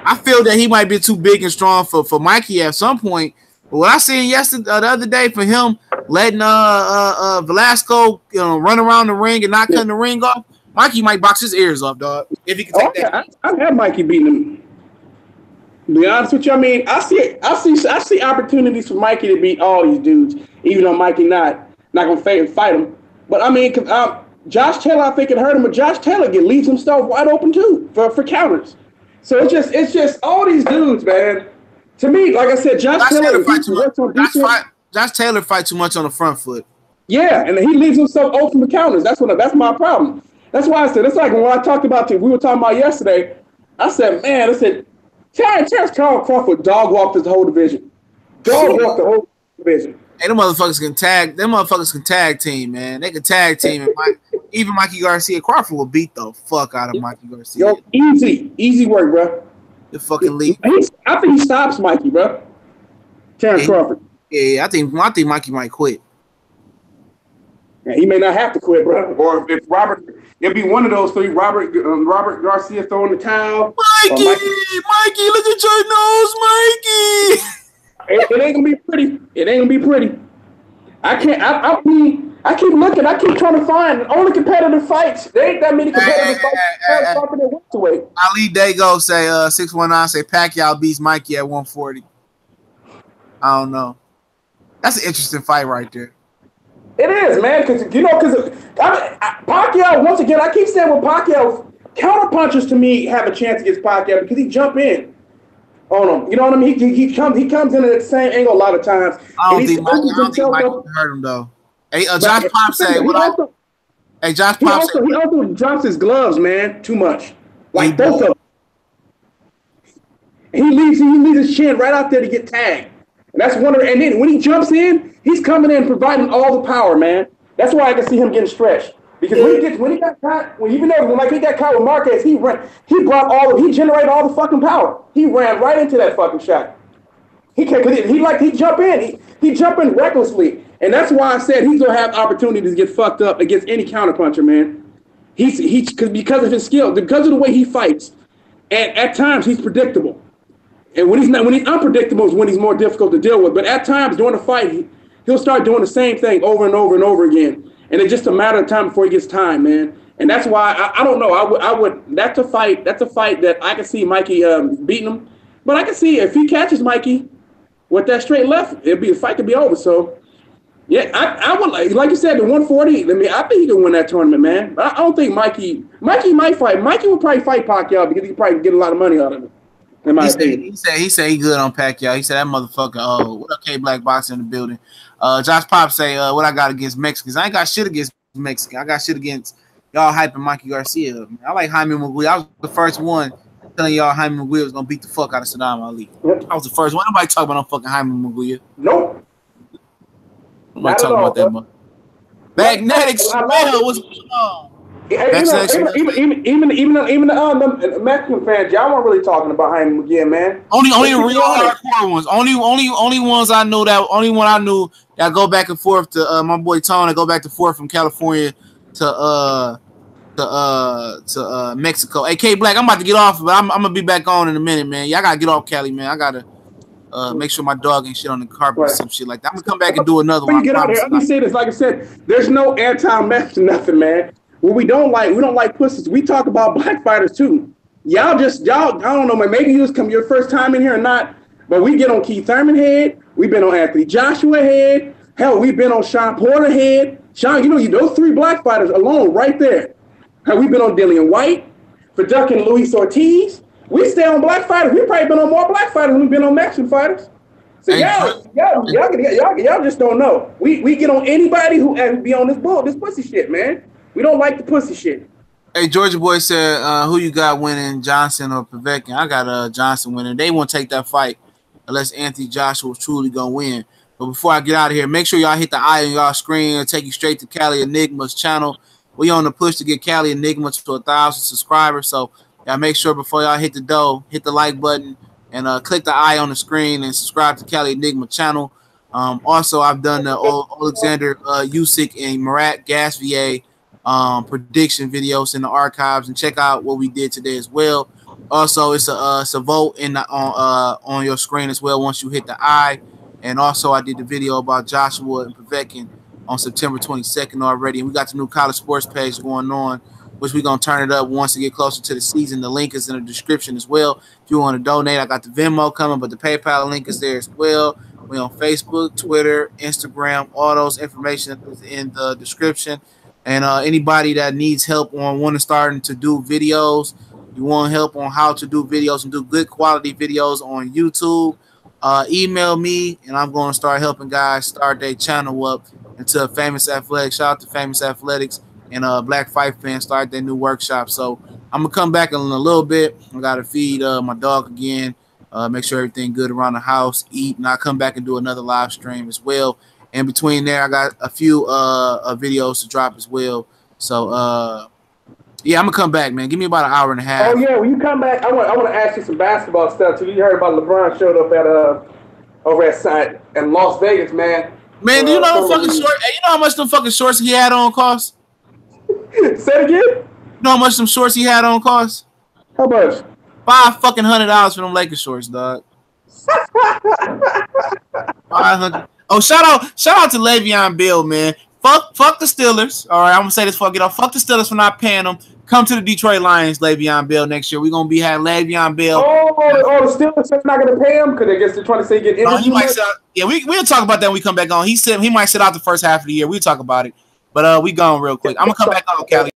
I feel that he might be too big and strong for Mikey at some point. But what I seen yesterday, the other day, for him letting Velasco, run around the ring and not cutting the ring off, Mikey might box his ears off, dog. If he can take that. I've had Mikey beating him. To be honest with you, I mean, I see opportunities for Mikey to beat all these dudes, even though Mikey not gonna fight him. But I mean, Josh Taylor, I think it hurt him, but Josh Taylor leaves himself wide open too for counters. So it's just all these dudes, man. To me, like I said, Josh Taylor fight too much. Josh Taylor fight too much on the front foot. Yeah, and he leaves himself open for counters. That's my problem. That's why I said it's like when I talked about we were talking about yesterday. I said, Terrence Crawford dog walked the whole division. Dog walked the whole division. Hey, them motherfuckers can tag. Them motherfuckers can tag team, man. They can tag team. And even Mikey Garcia, Crawford will beat the fuck out of Mikey Garcia. Yo, easy work, bro. The fucking league. I think he stops Mikey, bro. Terrence Crawford. Yeah, I think Mikey might quit. Yeah, he may not have to quit, bro. Or if Robert, it'll be one of those three. Robert Garcia throwing the towel. Mikey, look at your nose, Mikey. It ain't gonna be pretty. It ain't gonna be pretty. I keep looking. I keep trying to find only competitive fights. There ain't that many competitive fights. Ali Dago say 619 say Pacquiao beats Mikey at 140. I don't know. That's an interesting fight right there. It is, man, because Pacquiao, once again, I keep saying with Pacquiao, counterpunchers to me have a chance against Pacquiao because he jump in on him. You know what I mean? He comes in at the same angle a lot of times. I don't think Mikey hurt him though. Hey, Josh Pop say what? Hey, Josh Pop say he also drops his gloves, man, too much. Like both of them. And he leaves his chin right out there to get tagged. And that's one of the, and then when he jumps in, he's coming in providing all the power, man. That's why I can see him getting stretched. Because when he got caught, he got caught with Marquez, he generated all the fucking power. He ran right into that fucking shot. He jump in. He jump in recklessly. And that's why I said he's gonna have opportunities to get fucked up against any counterpuncher, man. Because of his skill, because of the way he fights, and at times he's predictable. And when he's unpredictable is when he's more difficult to deal with. But at times during the fight, he'll start doing the same thing over and over and over again. And it's just a matter of time before he gets time, man. And that's why I don't know. That's a fight that I can see Mikey beating him. But I can see if he catches Mikey with that straight left, the fight could be over. So yeah, I would like you said, the 140. I think he can win that tournament, man. But I don't think Mikey might fight. Mikey will probably fight Pacquiao because he could probably get a lot of money out of it. He said he good on Pacquiao. He said that motherfucker. Oh, what up, K Black Boxing in the building. Josh Pop say what I got against Mexicans. I ain't got shit against Mexican. I got shit against y'all hyping Mikey Garcia. Man. I like Jaime Maguire. I was the first one telling y'all Jaime Maguire was gonna beat the fuck out of Saddam Ali. Yep. I was the first one. Nobody talking about no fucking Jaime Maguire. Nope. Nobody talking about that much. Magnetics, what's going on? Even the Mexican fans, y'all weren't really talking about Jaime Maguire, man. Only the real hardcore ones. Only ones I knew that. Only one I knew that go back and forth to my boy Tone. That go back and forth from California to Mexico. Hey, K Black, I'm about to get off, but I'm gonna be back on in a minute, man. Y'all gotta get off Cali, man. I gotta make sure my dog ain't shit on the carpet or some shit like that. I'm gonna come back and do another one. Get out here. Let me say this. Like I said, there's no anti-Mex or nothing, man. What we don't like pussies. We talk about black fighters too. Y'all, I don't know, maybe you was your first time in here or not, but we get on Keith Thurman head. We've been on Anthony Joshua head. Hell, we've been on Sean Porter head. Sean, those 3 black fighters alone right there. Hell, we've been on Dillian White for ducking Luis Ortiz. We stay on black fighters. We've probably been on more black fighters than we've been on Mexican fighters. So y'all just don't know. We get on anybody who be on this pussy shit, man. We don't like the pussy shit. Hey, Georgia Boy said, who you got winning, Johnson or Povetkin? I got Johnson winning. They won't take that fight unless Anthony Joshua is truly going to win. But before I get out of here, make sure y'all hit the eye on y'all screen and take you straight to Cali Enigma's channel. We on the push to get Cali Enigma to 1,000 subscribers. So y'all make sure before y'all hit the dough, hit the like button and click the eye on the screen and subscribe to Cali Enigma channel. Also, I've done the Alexander Usyk and Murat Gasvier prediction videos in the archives, and check out what we did today as well. Also, it's a vote on your screen as well once you hit the eye. And also, I did the video about Joshua and Povetkin on September 22nd already. And we got the new college sports page going on, which we're going to turn it up once we get closer to the season. The link is in the description as well. If you want to donate, I got the Venmo coming, but the PayPal link is there as well. We're on Facebook, Twitter, Instagram. All those information is in the description. And anybody that needs help on starting to do videos, you want help on how to do videos and do good quality videos on YouTube, email me, and I'm going to start helping guys start their channel up into Famous Athletics. Shout out to Famous Athletics and Black Fight Fans start their new workshop. So I'm going to come back in a little bit. I got to feed my dog again, make sure everything good around the house, eat, and I'll come back and do another live stream as well. In between there, I got a few videos to drop as well. So, yeah, I'm going to come back, man. Give me about an hour and a half. Oh, yeah, when you come back, I want to ask you some basketball stuff, too. You heard about LeBron showed up over at Las Vegas, man. Man, do you know how much them fucking shorts he had on cost? Say it again? You know how much them shorts he had on cost? How much? $500 for them Lakers shorts, dog. 500. Oh, shout out to Le'Veon Bell, man. Fuck the Steelers. All right, I'm gonna say this before I get off. Fuck the Steelers for not paying them. Come to the Detroit Lions, Le'Veon Bell next year. We're gonna be having Le'Veon Bell. The Steelers are not gonna pay him because I guess they're trying to say get injured. Yeah, we'll talk about that when we come back on. He said he might sit out the first half of the year. We'll talk about it. But we gone real quick. I'm gonna come back on, Cali.